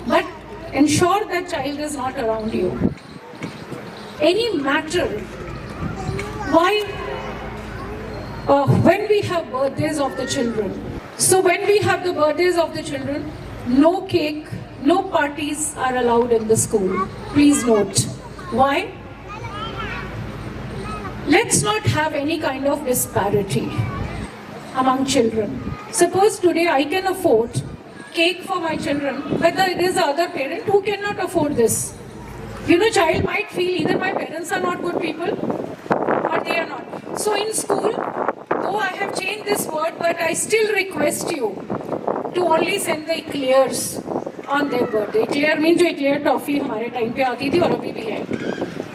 but ensure that child is not around you. Any matter, why when we have birthdays of the children, so when we have the birthdays of the children, no cake, no parties are allowed in the school. Please note. Why? Let's not have any kind of disparity among children. Suppose today I can afford cake for my children, but there is other parent who cannot afford this. You know, child might feel either my parents are not good people or they are not. So in school, though I have changed this word, but I still request you to only send the eclairs on their birthday. Eclair means जो eclair toffee हमारे time पे आती थी और अभी भी है.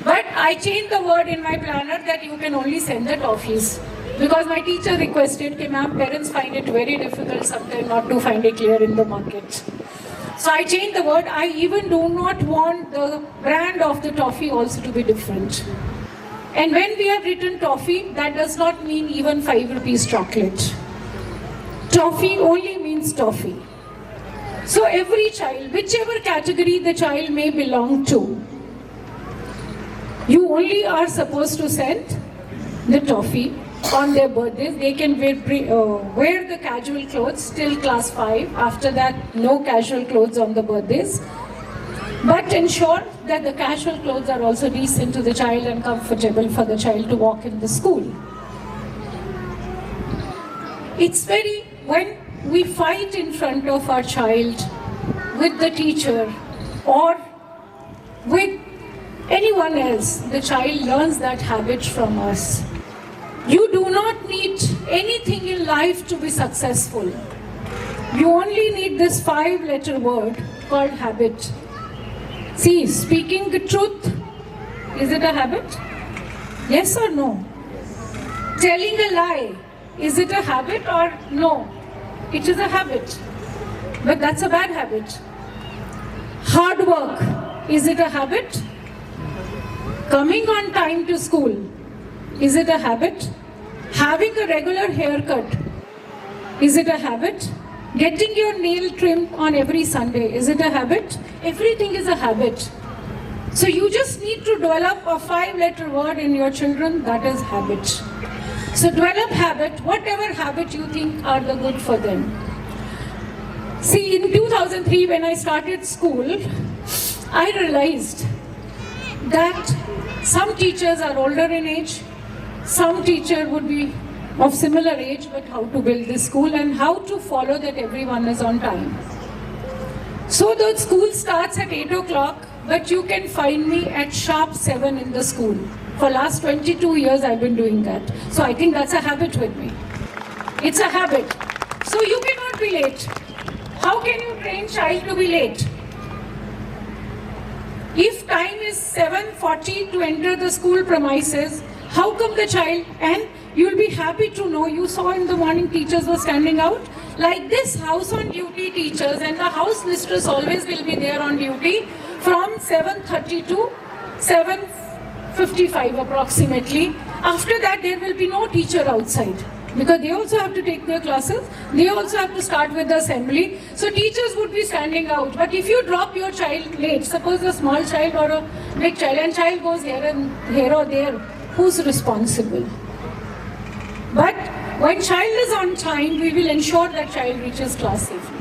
But I changed the word in my planner that you can only send the toffees. Because my teacher requested that ma'am, parents find it very difficult sometimes not to find eclair in the market. So I changed the word. I even do not want the brand of the toffee also to be different. And when we have written toffee, that does not mean even 5 rupees chocolate. Toffee only means toffee. So every child, whichever category the child may belong to, you only are supposed to send the toffee on their birthdays. They can wear the casual clothes till class 5. After that, no casual clothes on the birthdays. But ensure that the casual clothes are also decent to the child and comfortable for the child to walk in the school. It's when we fight in front of our child with the teacher or with anyone else, the child learns that habit from us. You do not need anything in life to be successful. You only need this 5-letter word called habit. See, speaking the truth, is it a habit? Yes or no? Telling a lie, is it a habit or no? It is a habit. But that's a bad habit. Hard work, is it a habit? Coming on time to school, is it a habit? Having a regular haircut, is it a habit? Getting your nail trimmed on every Sunday, is it a habit? Everything is a habit. So you just need to develop a 5-letter word in your children, that is habit. So develop habit, whatever habit you think are the good for them. See, in 2003 when I started school, I realized that some teachers are older in age, some teacher would be of similar age, but how to build this school and how to follow that everyone is on time. So the school starts at 8 o'clock, but you can find me at sharp 7 in the school. For last 22 years I've been doing that. So I think that's a habit with me. It's a habit. So you cannot be late. How can you train child to be late? If time is 7:40 to enter the school premises, how come the child, and you'll be happy to know you saw in the morning teachers were standing out. Like this house on duty teachers and the house mistress always will be there on duty from 7:30 to 7:55 approximately. After that, there will be no teacher outside because they also have to take their classes. They also have to start with the assembly. So teachers would be standing out. But if you drop your child late, suppose a small child or a big child, and child goes here or there, who's responsible? But when child is on time, we will ensure that child reaches class safely.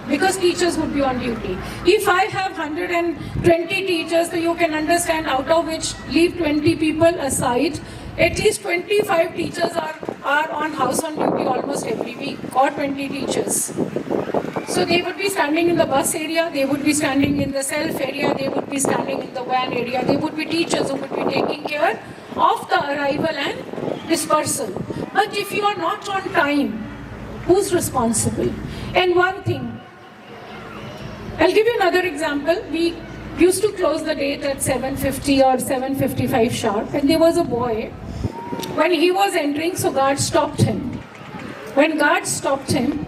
Because teachers would be on duty. If I have 120 teachers, so you can understand out of which leave 20 people aside, at least 25 teachers are on house on duty almost every week, or 20 teachers. So they would be standing in the bus area, they would be standing in the self area, they would be standing in the van area, they would be teachers who would be taking care of the arrival and dispersal. But if you are not on time, who's responsible? And one thing, I'll give you another example. We used to close the gate at 7:50 or 7:55 sharp, and there was a boy. When he was entering, so guard stopped him. When guard stopped him,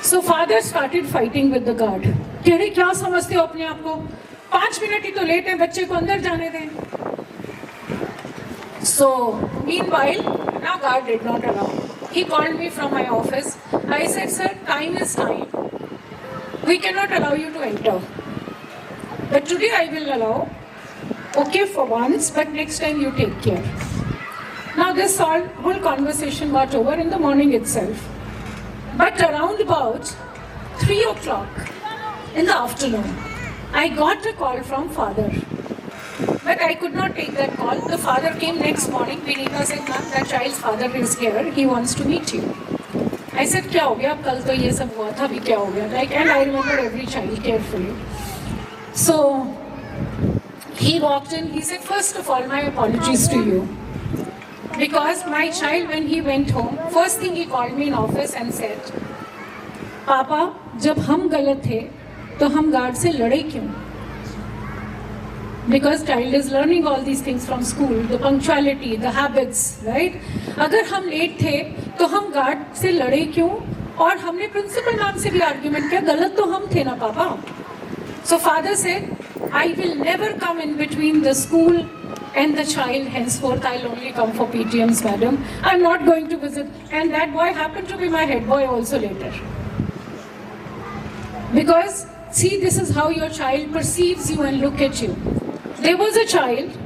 so father started fighting with the guard. कह रहे क्या समझते हो अपने आप को? 5 minute ही तो late है, बच्चे को अंदर जाने दें. So meanwhile, now guard did not allow. He called me from my office. I said, sir, time is time. We cannot allow you to enter. But today I will allow. Okay for once, but next time you take care. Now this whole conversation got over in the morning itself. But around about 3 o'clock in the afternoon, I got a call from father. But I could not take that call. The father came next morning. Vinita said, ma'am, that child's father is here. He wants to meet you. I said, क्या हो गया? कल तो ये सब हुआ था, अभी क्या हो गया? Like, and I remember every child carefully. So he walked in. He said, first of all, my apologies to you, because my child, when he went home, first thing he called me in office and said, पापा, जब हम गलत थे, तो हम guard से लड़े क्यों? Because child is learning all these things from school, the punctuality, the habits, right? अगर हम लेट थे तो हम गार्ड से लड़े क्यों? और हमने प्रिंसिपल मैम से भी आर्ग्यूमेंट किया, गलत तो हम थे ना पापा. So father said, I will never come in between the school and the child. Henceforth, I'll only come for PTMs, madam. I'm not going to visit. And that boy happened to be my head boy also later. Because see, this is how your child perceives you and look at you. There was a child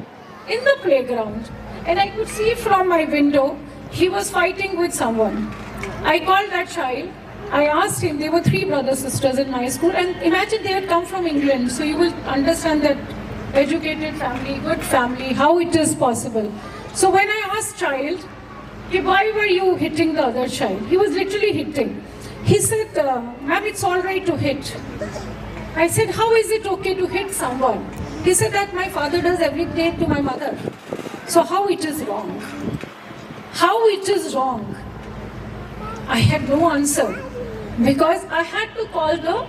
in the playground, and I could see from my window, he was fighting with someone. I called that child. I asked him, there were 3 brothers sisters in my school, and imagine they had come from England, so you will understand that educated family, good family, how it is possible. So when I asked child, why were you hitting the other child? He was literally hitting. He said, ma'am, it's all right to hit. I said, how is it okay to hit someone? He said that my father does every day to my mother. So how it is wrong? How it is wrong? I had no answer because I had to call the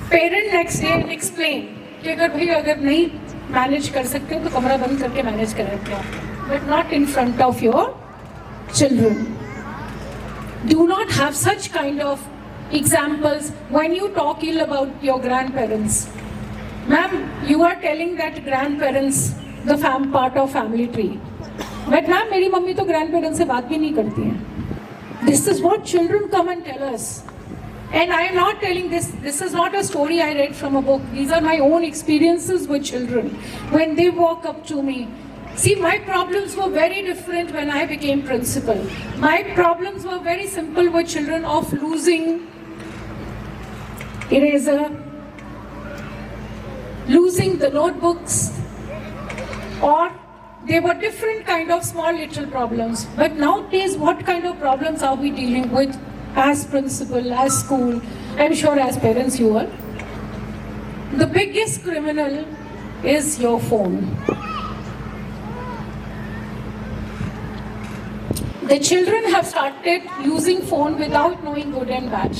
parent next day and explain कि अगर नहीं manage कर सकते तो कमरा बंद करके manage करेंगे, but not in front of your children. Do not have such kind of examples when you talk ill about your grandparents. Ma'am, you are telling that grandparents, the part of family tree. But ma'am, मेरी mummy तो grandparents से बात भी नहीं करती हैं. This is what children come and tell us. And I am not telling this. This is not a story I read from a book. These are my own experiences with children. When they walk up to me, see, my problems were very different when I became principal. My problems were very simple with children of losing eraser, losing the notebooks, or they were different kind of small little problems. But nowadays, what kind of problems are we dealing with as principal, as school, I'm sure as parents you are? The biggest criminal is your phone. The children have started using phone without knowing good and bad.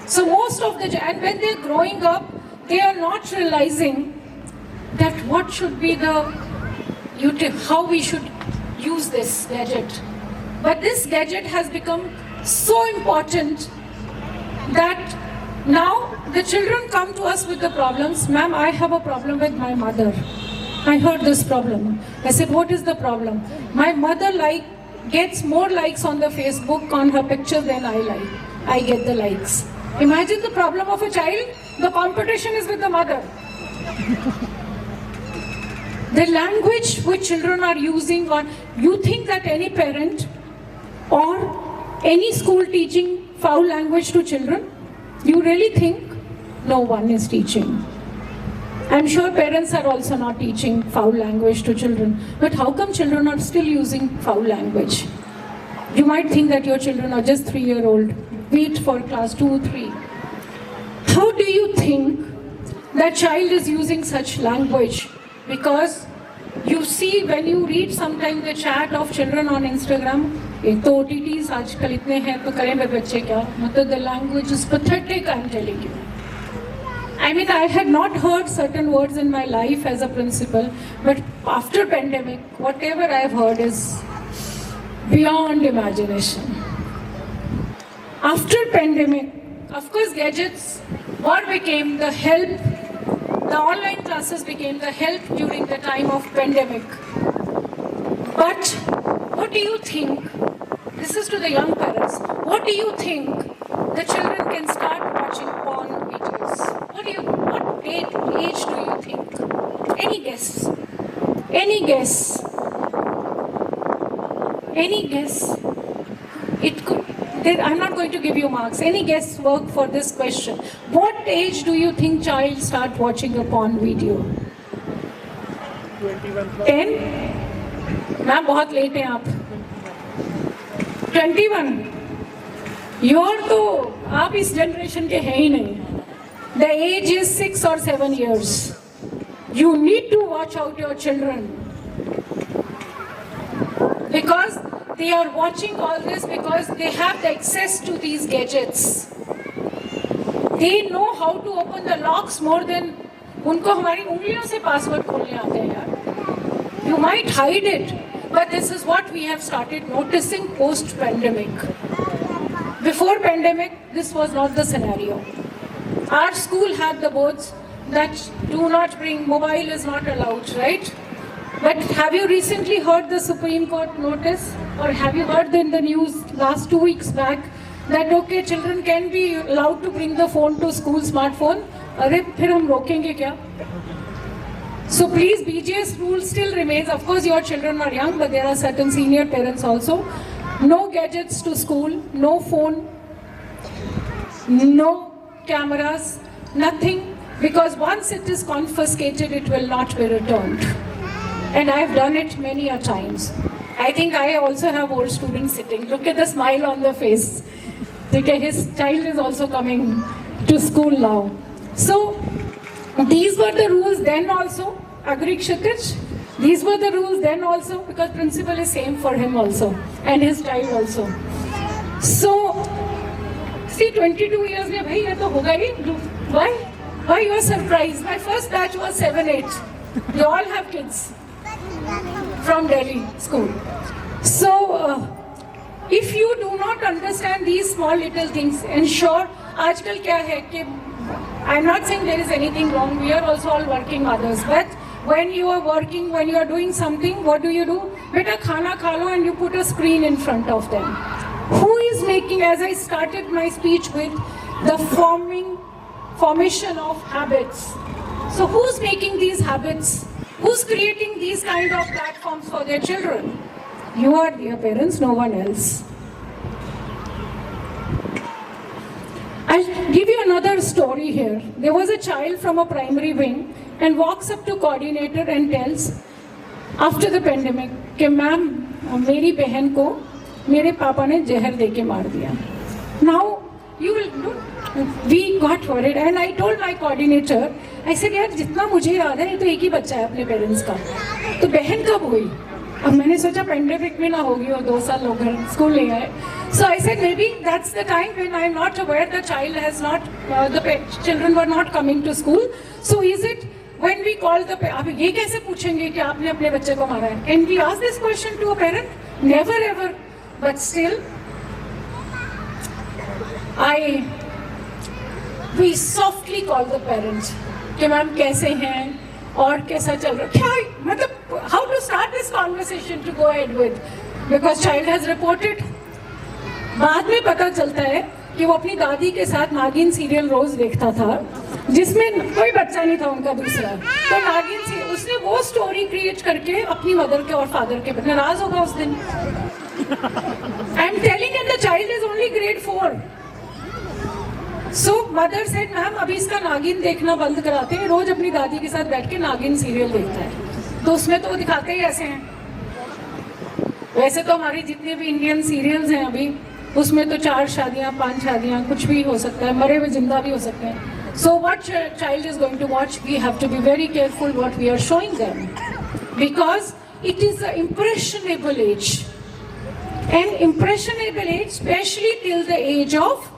So most of the, and when they're growing up, they are not realizing that what should be the, how we should use this gadget. But this gadget has become so important that now the children come to us with the problems. Ma'am, I have a problem with my mother. I heard this problem. I said, what is the problem? My mother gets more likes on the Facebook on her pictures than I like. I get the likes. Imagine the problem of a child. The competition is with the mother. The language which children are using, or you think that any parent or any school teaching foul language to children? You really think? No one is teaching. I'm sure parents are also not teaching foul language to children. But how come children are still using foul language? You might think that your children are just 3-year-old. Wait for class 2, 3. How do you think that child is using such language? Because you see, when you read sometimes the chat of children on Instagram, एक तो OTTs आजकल इतने हैं तो करें वे बच्चे क्या? मतलब the language is pathetic, I'm telling you. I mean, I had not heard certain words in my life as a principal, but after pandemic, whatever I've heard is beyond imagination. After pandemic, of course, gadgets became the help. The online classes became the help during the time of pandemic. But what do you think? This is to the young parents. What do you think the children can start watching porn videos? What age do you think? Any guess? Any guess? Any guess? It could. I'm not going to give you marks. Any guesswork for this question? What age do you think child start watching a porn video? 10? Ma'am बहुत late हैं आप. 21. You're तो आप इस generation के हैं ही नहीं. The age is 6 or 7 years. You need to watch out your children. Because they are watching all this because they have the access to these gadgets. They know how to open the locks more than उनको हमारी उंगलियों से password खोलने आते हैं यार. You might hide it, but this is what we have started noticing post-pandemic. Before pandemic, this was not the scenario. Our school had the boards that do not bring, mobile is not allowed, right? But have you recently heard the Supreme Court notice? Or have you heard in the news last 2 weeks back that okay, children can be allowed to bring the phone to school, smartphone? अरे फिर हम रोकेंगे क्या? So please, BGS rule still remains. Of course, your children are young, but there are certain senior parents also. No gadgets to school, no phone, no cameras, nothing. Because once it is confiscated, it will not be returned. And I have done it many a times. I think I also have old students sitting. Look at the smile on their face. Okay, his child is also coming to school now. So, these were the rules then also. Agree, Kshitij? These were the rules then also because principal is same for him also and his child also. So, see, 22 years में भाई ये तो होगा ही. Why? Why you are surprised? My first batch was 7-8. They all have kids from Delhi school. So, if you do not understand these small little things, ensure आजकल क्या है कि I'm not saying there is anything wrong. We are also all working mothers. But when you are working, when you are doing something, what do? Beta khana kha lo and you put a screen in front of them. Who is making, as I started my speech with, the formation of habits. So who's making these habits? Who's creating these kind of platforms for their children? You are, dear parents, no one else. I'll give you another story here. There was a child from a primary wing and walks up to coordinator and tells, after the pandemic, कि ma'am मेरी बहन को मेरे पापा ने जहर देके मार दिया. Now you will do. We got worried and I told my coordinator, I said यार जितना मुझे याद है ये तो एक ही बच्चा है अपने पेरेंट्स का, तो बहन कब हुई? अब मैंने सोचा पेंडेमिक में ना होगी और 2 साल लोग घर स्कूल नहीं आए. So I said maybe that's the time when I'm not aware the child has not, the children were not coming to school. So is it when we call the, अब ये कैसे पूछेंगे कि आपने अपने बच्चे को मारा है? Can we ask this question to a parent? Never ever. But still, we softly call the parents कि मैम कैसे हैं, और कैसा चल रहा क्या मतलब how to start this conversation to go ahead with because child has reported. बाद में पता चलता है कि वो अपनी दादी के साथ नागिन सीरियल रोज देखता था जिसमें कोई बच्चा नहीं था उनका दूसरा, तो नागिन से उसने वो स्टोरी क्रिएट करके अपनी मदर के और फादर के नाराज होगा उस दिन. I am telling and the child is only grade 4. So mother said ma'am अभी इसका नागिन देखना बंद कराते हैं, रोज अपनी दादी के साथ बैठ के नागिन सीरियल देखता है. तो उसमें तो वो दिखाते ही ऐसे हैं. वैसे तो हमारी जितने भी इंडियन सीरियल्स हैं अभी उसमें तो 4 शादियां 5 शादियां कुछ भी हो सकता है, मरे हुए जिंदा भी हो सकते हैं. So what child is going to watch, we have to be very careful what we are showing them because it is an impressionable age. And impressionable age especially till the age of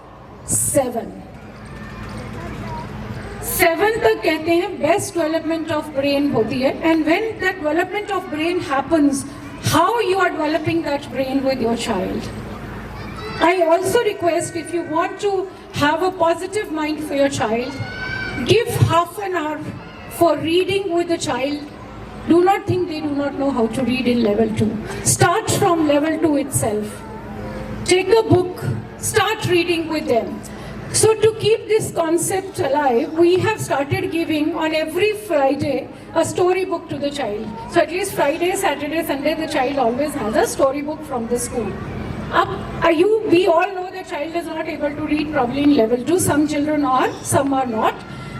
7. 7 तक कहते हैं best development of brain होती है, and when that development of brain happens, how you are developing that brain with your child. I also request if you want to have a positive mind for your child, give half an hour for reading with the child. Do not think they do not know how to read in level 2. Start from level 2 itself. Take a book, start reading with them. So to keep this concept alive, we have started giving on every Friday a storybook to the child. So at least Friday, Saturday, Sunday, the child always has a storybook from the school. We all know the child is not able to read probably in level 2. Some children are, some are not,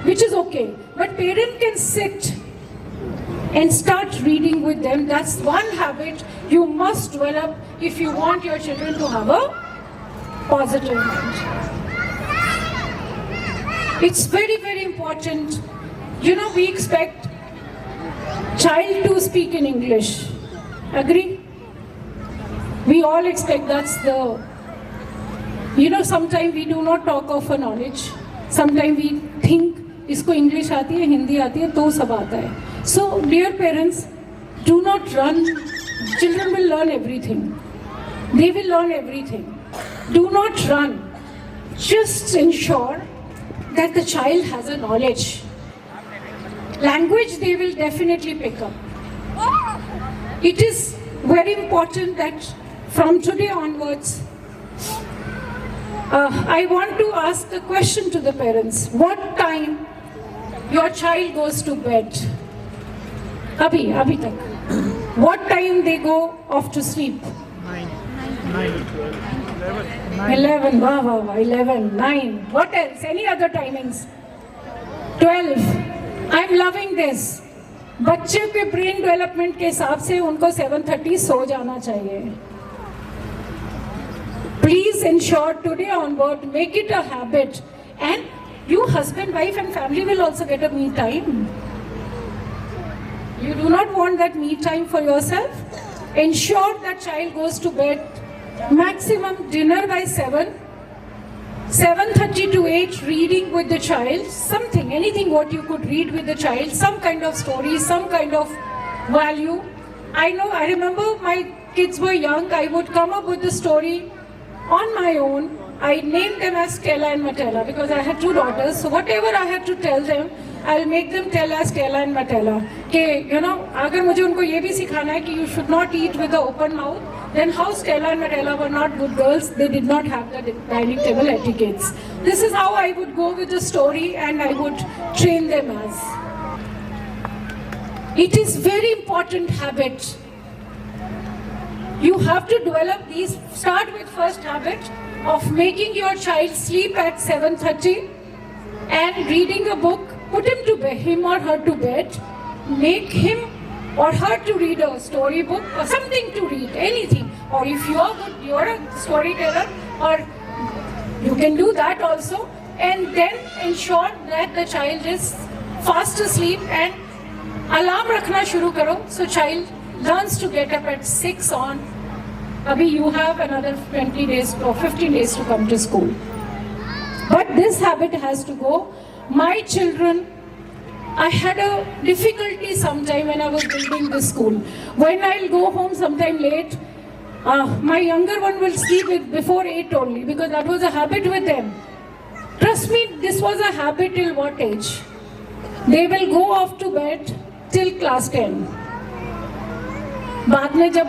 which is okay. But parent can sit and start reading with them. That's one habit you must develop if you want your children to have a positive mind. It's very, very important. You know, we expect child to speak in English. Agree? We all expect that's the, you know, sometimes we do not talk of a knowledge. Sometimes we think, इसको English आती है, हिंदी आती है, तो सब आता है. So, dear parents, do not run. Children will learn everything. They will learn everything. Do not run. Just ensure that the child has a knowledge. Language they will definitely pick up. It is very important that from today onwards, I want to ask a question to the parents. What time your child goes to bed? Abhi tak. What time they go off to sleep? 11, wow, 11, 9. What else? Any other timings? 12. I'm loving this. बच्चे के brain development के हिसाब से उनको 7:30 सो जाना चाहिए. Please ensure today onward, make it a habit, and you husband, wife and family will also get a me time. You do not want that me time for yourself? Ensure that child goes to bed, maximum dinner by 7, 7:30 to 8, reading with the child, something, anything what you could read with the child, some kind of story, some kind of value. I know, I remember my kids were young, I would come up with the story on my own. I named them as Stella and Matella because I had 2 daughters. So whatever I had to tell them, I'll make them tell as Stella and Matella. Okay, you know, अगर मुझे उनको ये भी सिखाना है कि you should not eat with the open mouth, then how Stella and Matella were not good girls, they did not have the dining table etiquettes. This is how I would go with the story and I would train them as. It is very important habit. You have to develop these. Start with first habit of making your child sleep at 7:30 and reading a book. Put him to bed, him or her to bed. Make him or her to read a storybook or something to read, anything. Or if you are good, you are a storyteller, or you can do that also. And then ensure that the child is fast asleep and alarm rakhna shuru karo. So child learns to get up at 6 on. Abhi you have another 20 days or 15 days to come to school. But this habit has to go. My children, I had a difficulty sometime when I was building this school. When I'll go home sometime late, my younger one will sleep before 8 only because that was a habit with them. Trust me, this was a habit till what age? They will go off to bed till class 10. बाद में जब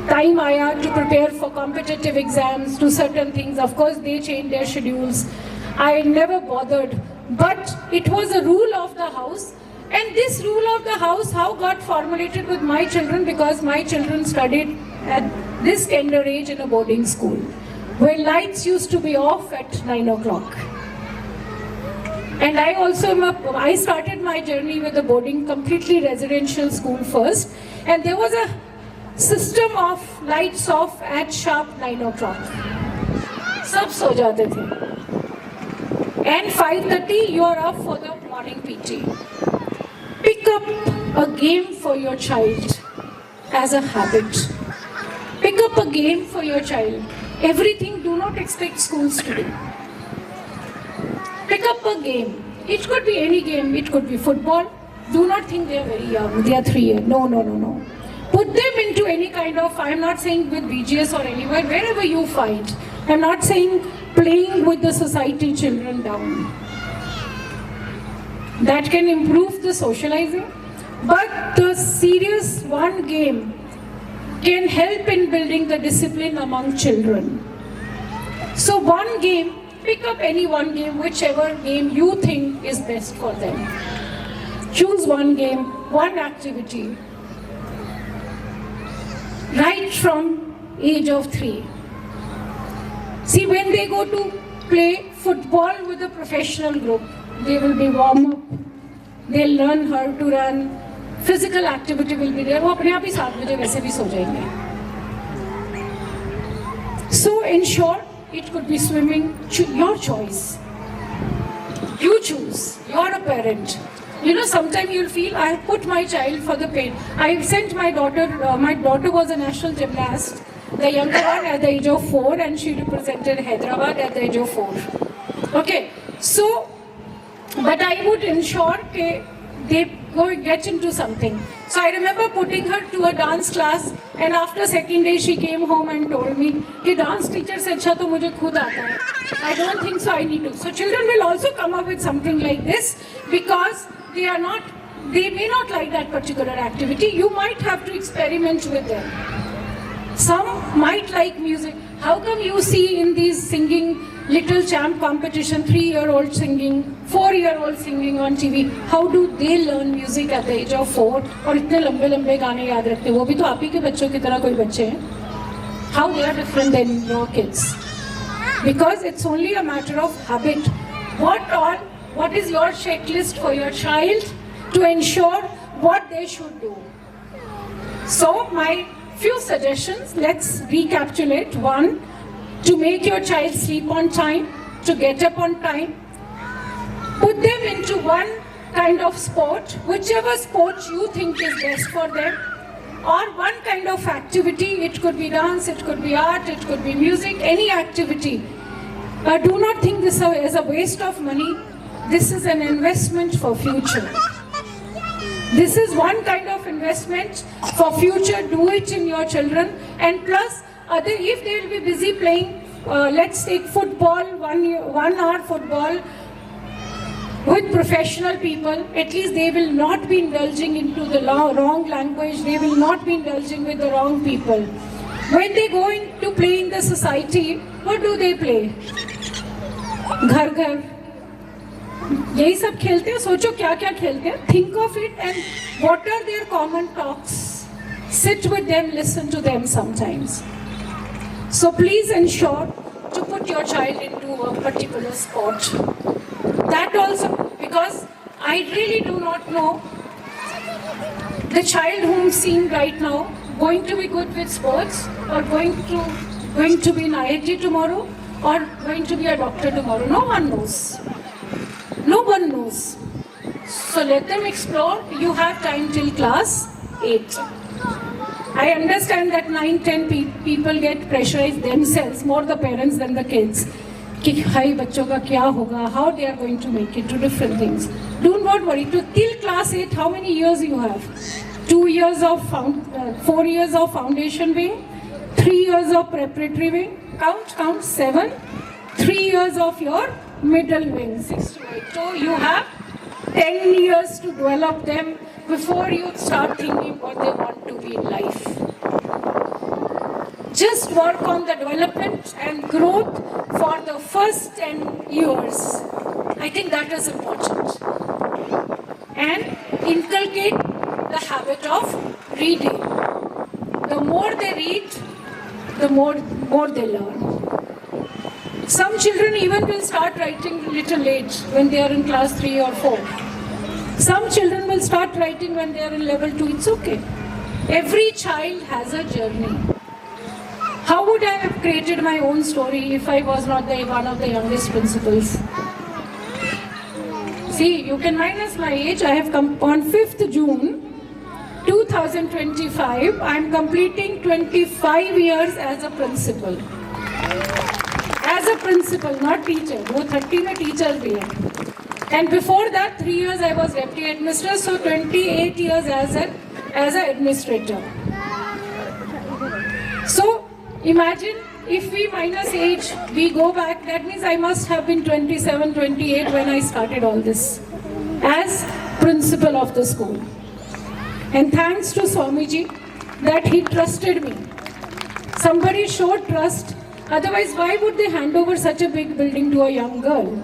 time आया to prepare for competitive exams, to certain things, of course they changed their schedules. I never bothered, but it was a rule of the house. And this rule of the house, how got formulated with my children, because my children studied at this tender age in a boarding school, where lights used to be off at 9 o'clock. And I also I started my journey with a boarding, completely residential school first, and there was a system of lights off at sharp 9 o'clock. सब सो जाते थे. And 5:30 you are up for the morning PT. Pick up a game for your child as a habit. Pick up a game for your child. Everything do not expect schools to do. Pick up a game. It could be any game. It could be football. Do not think they are very young. They are 3 years. No, no, no, no. Put them into any kind of, I'm not saying with BGS or anywhere, wherever you find. I'm not saying playing with the society children down. That can improve the socializing. But the serious one game can help in building the discipline among children. So one game, pick up any one game, whichever game you think is best for them. Choose one game, one activity. Right from age of 3. See, when they go to play football with a professional group, they will be warm up. They'll learn how to run. Physical activity will be there. वो अपने आप ही 7 बजे वैसे भी सो जाएंगे. So in short, it could be swimming. Your choice. You choose. You're a parent. You know, sometimes you'll feel I have put my child for the pain. I sent my daughter. My daughter was a national gymnast. The younger one at the age of 4, and she represented Hyderabad at the age of 4. Okay, so, but I would ensure that they go get into something. So I remember putting her to a dance class, and after second day she came home and told me कि dance teacher से अच्छा तो मुझे खुद आता है. I don't think so. I need to. So children will also come up with something like this because they may not like that particular activity. You might have to experiment with them. Some might like music. How come you see in these singing Little Champ competition, 3-year-old singing, 4-year-old singing on TV? How do they learn music at the age of 4? और इतने लंबे लंबे गाने याद रखते हैं. वो भी तो आप ही के बच्चों की तरह कोई बच्चे हैं. How they are different than your kids? Because it's only a matter of habit. What is your checklist for your child to ensure what they should do? So my few suggestions, let's recapitulate. 1, to make your child sleep on time, to get up on time. Put them into one kind of sport, whichever sport you think is best for them, or one kind of activity. It could be dance, it could be art, it could be music, any activity. Do not think this as a waste of money. This is an investment for future. This is one kind of investment for future. Do it in your children, and plus if they will be busy playing, let's take football, 1 hour football with professional people. At least they will not be indulging into the wrong language. They will not be indulging with the wrong people. When they go in to play in the society, what do they play? घर घर यही सब खेलते हैं. सोचो क्या क्या खेलते हैं. Think of it and what are their common talks. Sit with them, listen to them sometimes. So please ensure to put your child into a particular sport. That also, because I really do not know the child whom I'm seeing right now going to be good with sports, or going to be an IIT tomorrow, or going to be a doctor tomorrow. No one knows. No one knows. So let them explore. You have time till class 8. I understand that 9-10 people get pressurized themselves, more the parents than the kids. कि high बच्चों का क्या होगा, how they are going to make it, to different things. Do not worry. Till class 8, how many years you have? 2 years of 4 years of foundation wing, 3 years of preparatory wing. Count 7. 3 years of your middle wing, 6 to 8. So you have 10 years to develop them, before you start thinking what they want to be in life. Just work on the development and growth for the first 10 years. I think that is important. And inculcate the habit of reading. The more they read, the more they learn. Some children even will start writing little late when they are in class 3 or 4. Some children will start writing when they are in level 2. It's okay. Every child has a journey. How would I have created my own story if I was not one of the youngest principals? See, you can minus my age. I have come on 5th June 2025. I am completing 25 years as a principal. As a principal, not teacher. वो 30 में teacher भी है. And before that, 3 years I was deputy administrator. So 28 years as an administrator. So imagine if we minus age, we go back. That means I must have been 27, 28 when I started all this as principal of the school. And thanks to Swamiji that he trusted me. Somebody showed trust. Otherwise, why would they hand over such a big building to a young girl?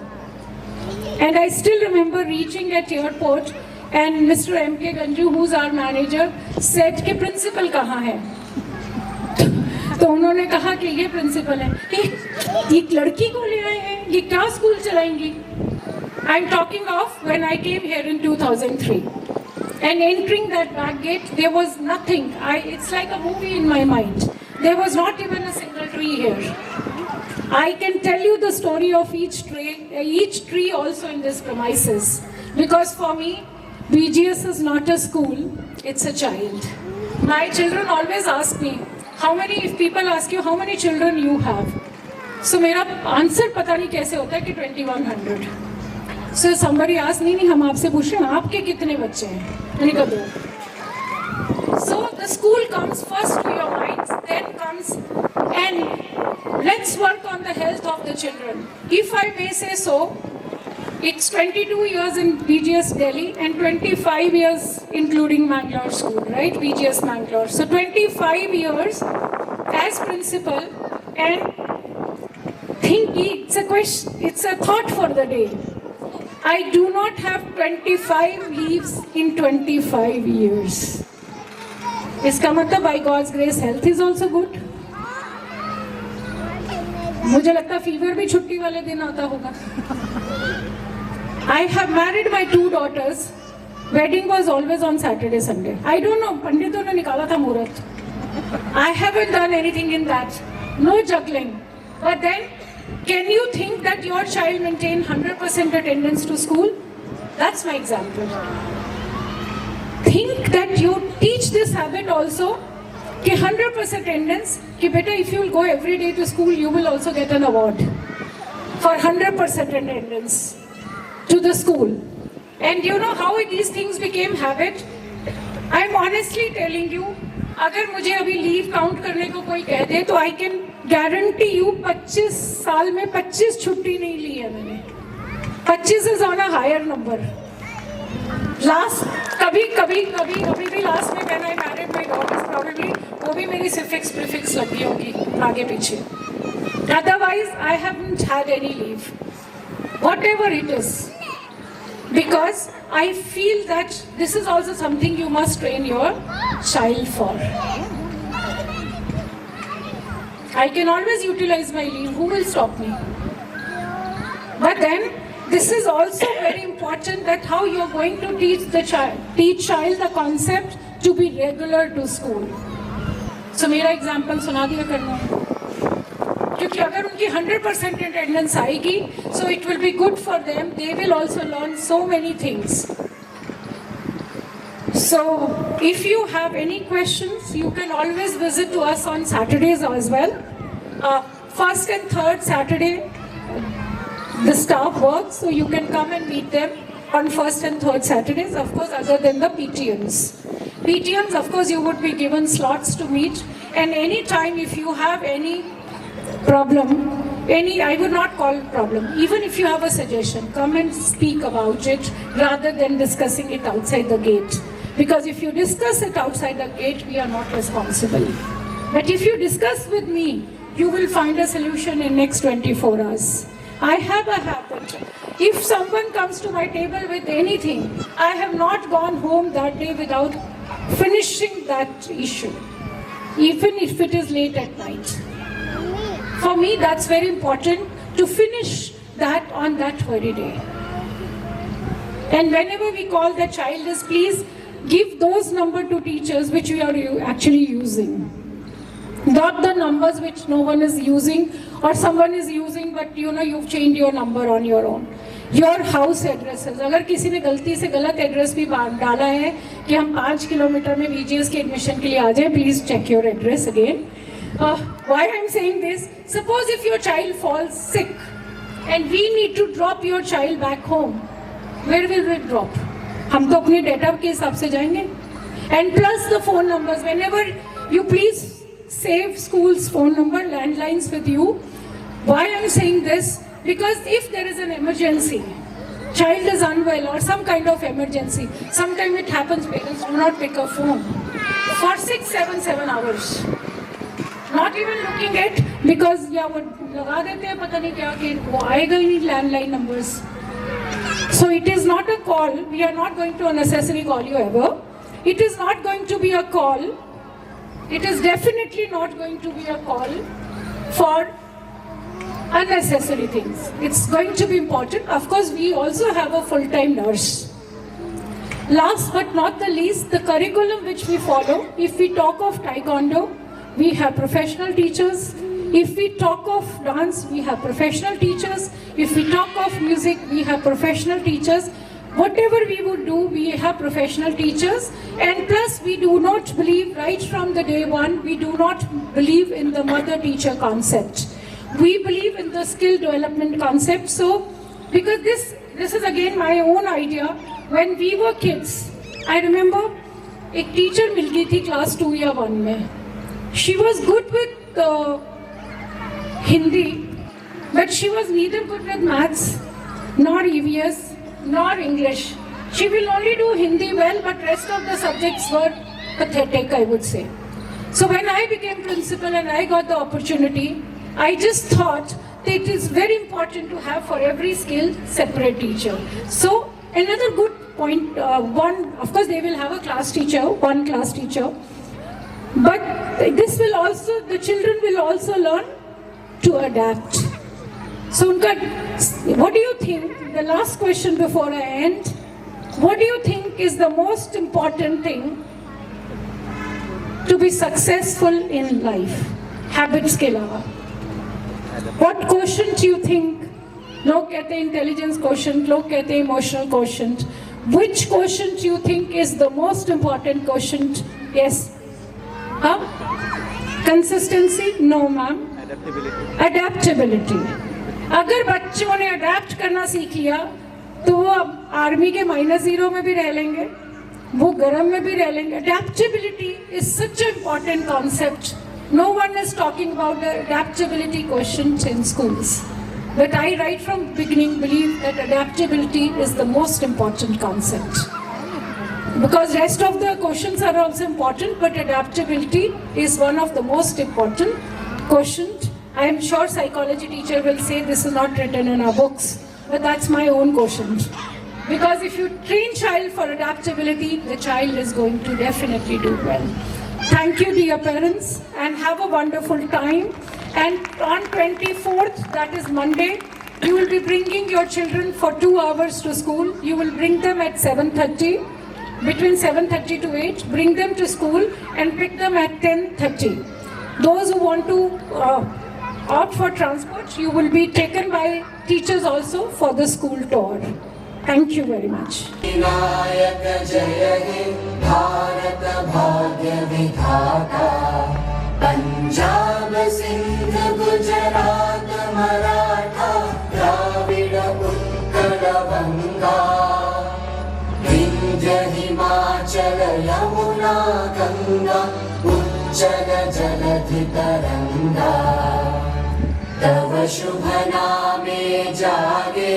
And I still remember reaching at airport and Mr. M.K. Ganju, who's our manager, said कि principal कहाँ है? तो उन्होंने कहा कि ये principal है. ये लड़की को ले आए हैं, ये क्या school चलाएंगी? I'm talking of when I came here in 2003. And entering that back gate, there was nothing. It's like a movie in my mind. There was not even a single tree here. I can tell you the story of each tree also in this premises. Because for me, BGS is not a school, it's a child. My children always ask me, if people ask you, how many children you have? So मेरा answer पता नहीं कैसे होता है कि 2100. So somebody asked me, नहीं हम आपसे पूछ रहे हैं, आपके कितने बच्चे हैं? मैंने कहा 2. So the school comes first to your minds, then comes and let's work on the health of the children. If I may say so, it's 22 years in BGS Delhi and 25 years including Mangalore school, right? BGS Mangalore. So 25 years as principal, and think it's a thought for the day. I do not have 25 leaves in 25 years. इसका मतलब by God's grace health is also good. मुझे लगता fever भी छुट्टी वाले दिन आता होगा. I have married my 2 daughters. Wedding was always on Saturday, Sunday. I don't know, पंडितों ने निकाला था मुहूर्त. I haven't done anything in that. No juggling. But then, can you think that your child maintain 100% attendance to school? That's my example. Think that you teach this habit also, कि 100% attendance, कि बेटा if you will go every day to school, you will also get an award for 100% attendance to the school. And you know how these things became habit? I'm honestly telling you, अगर मुझे अभी leave count करने को कोई कह दे तो I can guarantee you 25 साल में 25 छुट्टी नहीं ली है मैंने. 25 is on a higher number. Last कभी भी last में when I married my daughters probably वो भी मेरी suffix prefix लगी होगी आगे पीछे. Otherwise I haven't had any leave. Whatever it is. Because I feel that this is also something you must train your child for. I can always utilize my leave. Who will stop me? But then, this is also very important that how you are going to teach child the concept to be regular to school. So, मेरा example सुना दिया करना. क्योंकि अगर उनकी 100% attendance आएगी, so it will be good for them. They will also learn so many things. So, if you have any questions, you can always visit to us on Saturdays as well. First and third Saturday, the staff works, so you can come and meet them on first and third Saturdays, of course, other than the PTMs. PTMs, of course, you would be given slots to meet, and any time if you have any problem, I would not call it problem, even if you have a suggestion, come and speak about it rather than discussing it outside the gate. Because if you discuss it outside the gate, we are not responsible. But if you discuss with me, you will find a solution in next 24 hours. I have a habit. If someone comes to my table with anything, I have not gone home that day without finishing that issue, even if it is late at night. For me, that's very important to finish that on that very day. And whenever we call the child is, please give those numbers to teachers which we are actually using. Not the numbers which no one is using or someone is using, but you've changed your number on your own. Your house addresses. अगर किसी ने गलती से गलत address भी डाला है कि हम 5 किलोमीटर में BGS के एडमिशन के लिए आ जाए, please check your address again. Why I'm saying this? Suppose if your child falls sick and we need to drop your child back home, where will we drop? हम तो अपने data के हिसाब से जाएंगे. And plus the phone numbers. Whenever you please save school's phone number, landlines with you. Why I'm saying this? Because if there is an emergency, child is unwell or some kind of emergency, sometimes it happens parents do not pick a phone for 6, 7 hours. Not even looking at, because वो लगा देते हैं पता नहीं क्या कि वो आएगा ही नहीं landline numbers. So it is not a call. We are not going to unnecessarily call you ever. It is not going to be a call. It is definitely not going to be a call for unnecessary things. It's going to be important. Of course, we also have a full-time nurse. Last but not the least, the curriculum which we follow. If we talk of Taekwondo, we have professional teachers. If we talk of dance, we have professional teachers. If we talk of music, we have professional teachers. Whatever we would do, we have professional teachers. And plus, we do not believe, right from the day one, we do not believe in the mother-teacher concept. We believe in the skill development concept. So, because this is again my own idea. When we were kids, I remember एक teacher मिल गई थी class 2 या 1 में. She was good with Hindi, but she was neither good with maths, nor EVS, nor English. She will only do Hindi well, but rest of the subjects were pathetic, I would say. So when I became principal and I got the opportunity, I just thought that it is very important to have for every skill separate teacher. So another good point, of course they will have a class teacher, one class teacher, but this will also, the children will also learn to adapt. So what do you think, the last question before I end, what do you think is the most important thing to be successful in life? Habits के अलावा. What quotient do you think? लोग कहते हैं intelligence quotient, लोग कहते हैं emotional quotient. Which quotient do you think is the most important quotient? Yes. Huh? Consistency? No, ma'am. Adaptability. अगर बच्चों ने adapt करना सीख लिया, तो वो अब आर्मी के -0 में भी रह लेंगे, वो गर्म में भी रह लेंगे. Adaptability is such an important concept. No one is talking about the adaptability quotient in schools. But I, right from the beginning, believe that adaptability is the most important concept. Because rest of the quotients are also important, but adaptability is one of the most important quotient. I am sure psychology teacher will say this is not written in our books, but that's my own quotient. Because if you train child for adaptability, the child is going to definitely do well. Thank you, dear parents, and have a wonderful time. And on 24th, that is Monday, you will be bringing your children for 2 hours to school. You will bring them at 7:30, between 7:30 to 8. Bring them to school and pick them at 10:30. Those who want to opt for transport, you will be taken by teachers also for the school tour. Thank you very much. Vinayak जय हे भारत भाग्य विधाता पंजाब सिंध गुजरात मराठा द्राविड़ उत्कल बंगा विंध्य हिमाचल यमुना गंगा उच्चल जलधि तरंगा तव शुभ नामे जागे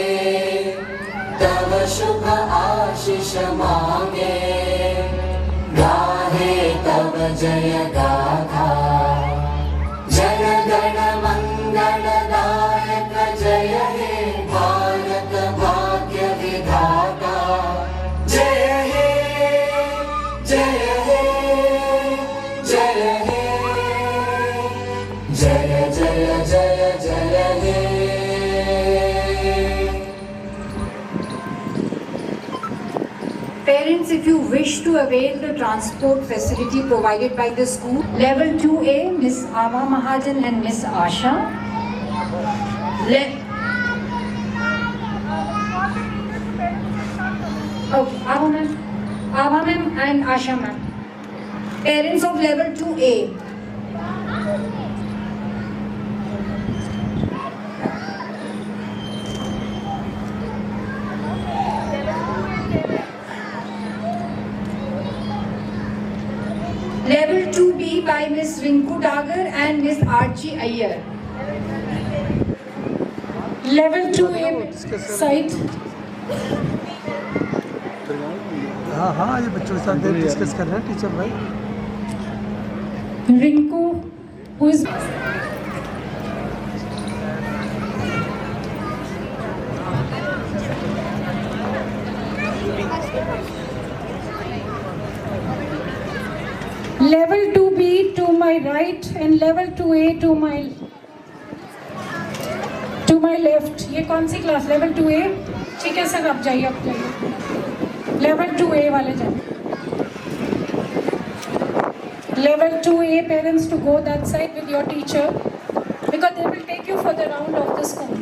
तव शुभ आशीष मांगे जय गाथा जनगण मंगलदायक जय हे भारत भाग्य विधाता जय हे जय हे जय हे जय जय जय जय हे Parents, if you wish to avail the transport facility provided by the school, level 2A, Miss Ava Mahajan and Miss Asha. Okay, Ava ma'am and Asha ma'am. Parents of level 2A. Level 2B by Miss Rinku Dagar and Miss Archie Iyer. Level 2A side. हाँ हाँ ये बच्चों के साथ discuss कर रहे हैं teacher भाई Rinku, who is level 2B to my right and level 2A to my left. ये कौन सी क्लास? Level 2A. ठीक है सर, आप जाइए, आप जाइए. लेवल 2A वाले जाइए. Level 2A parents to go that side with your teacher because they will take you for the round of the school.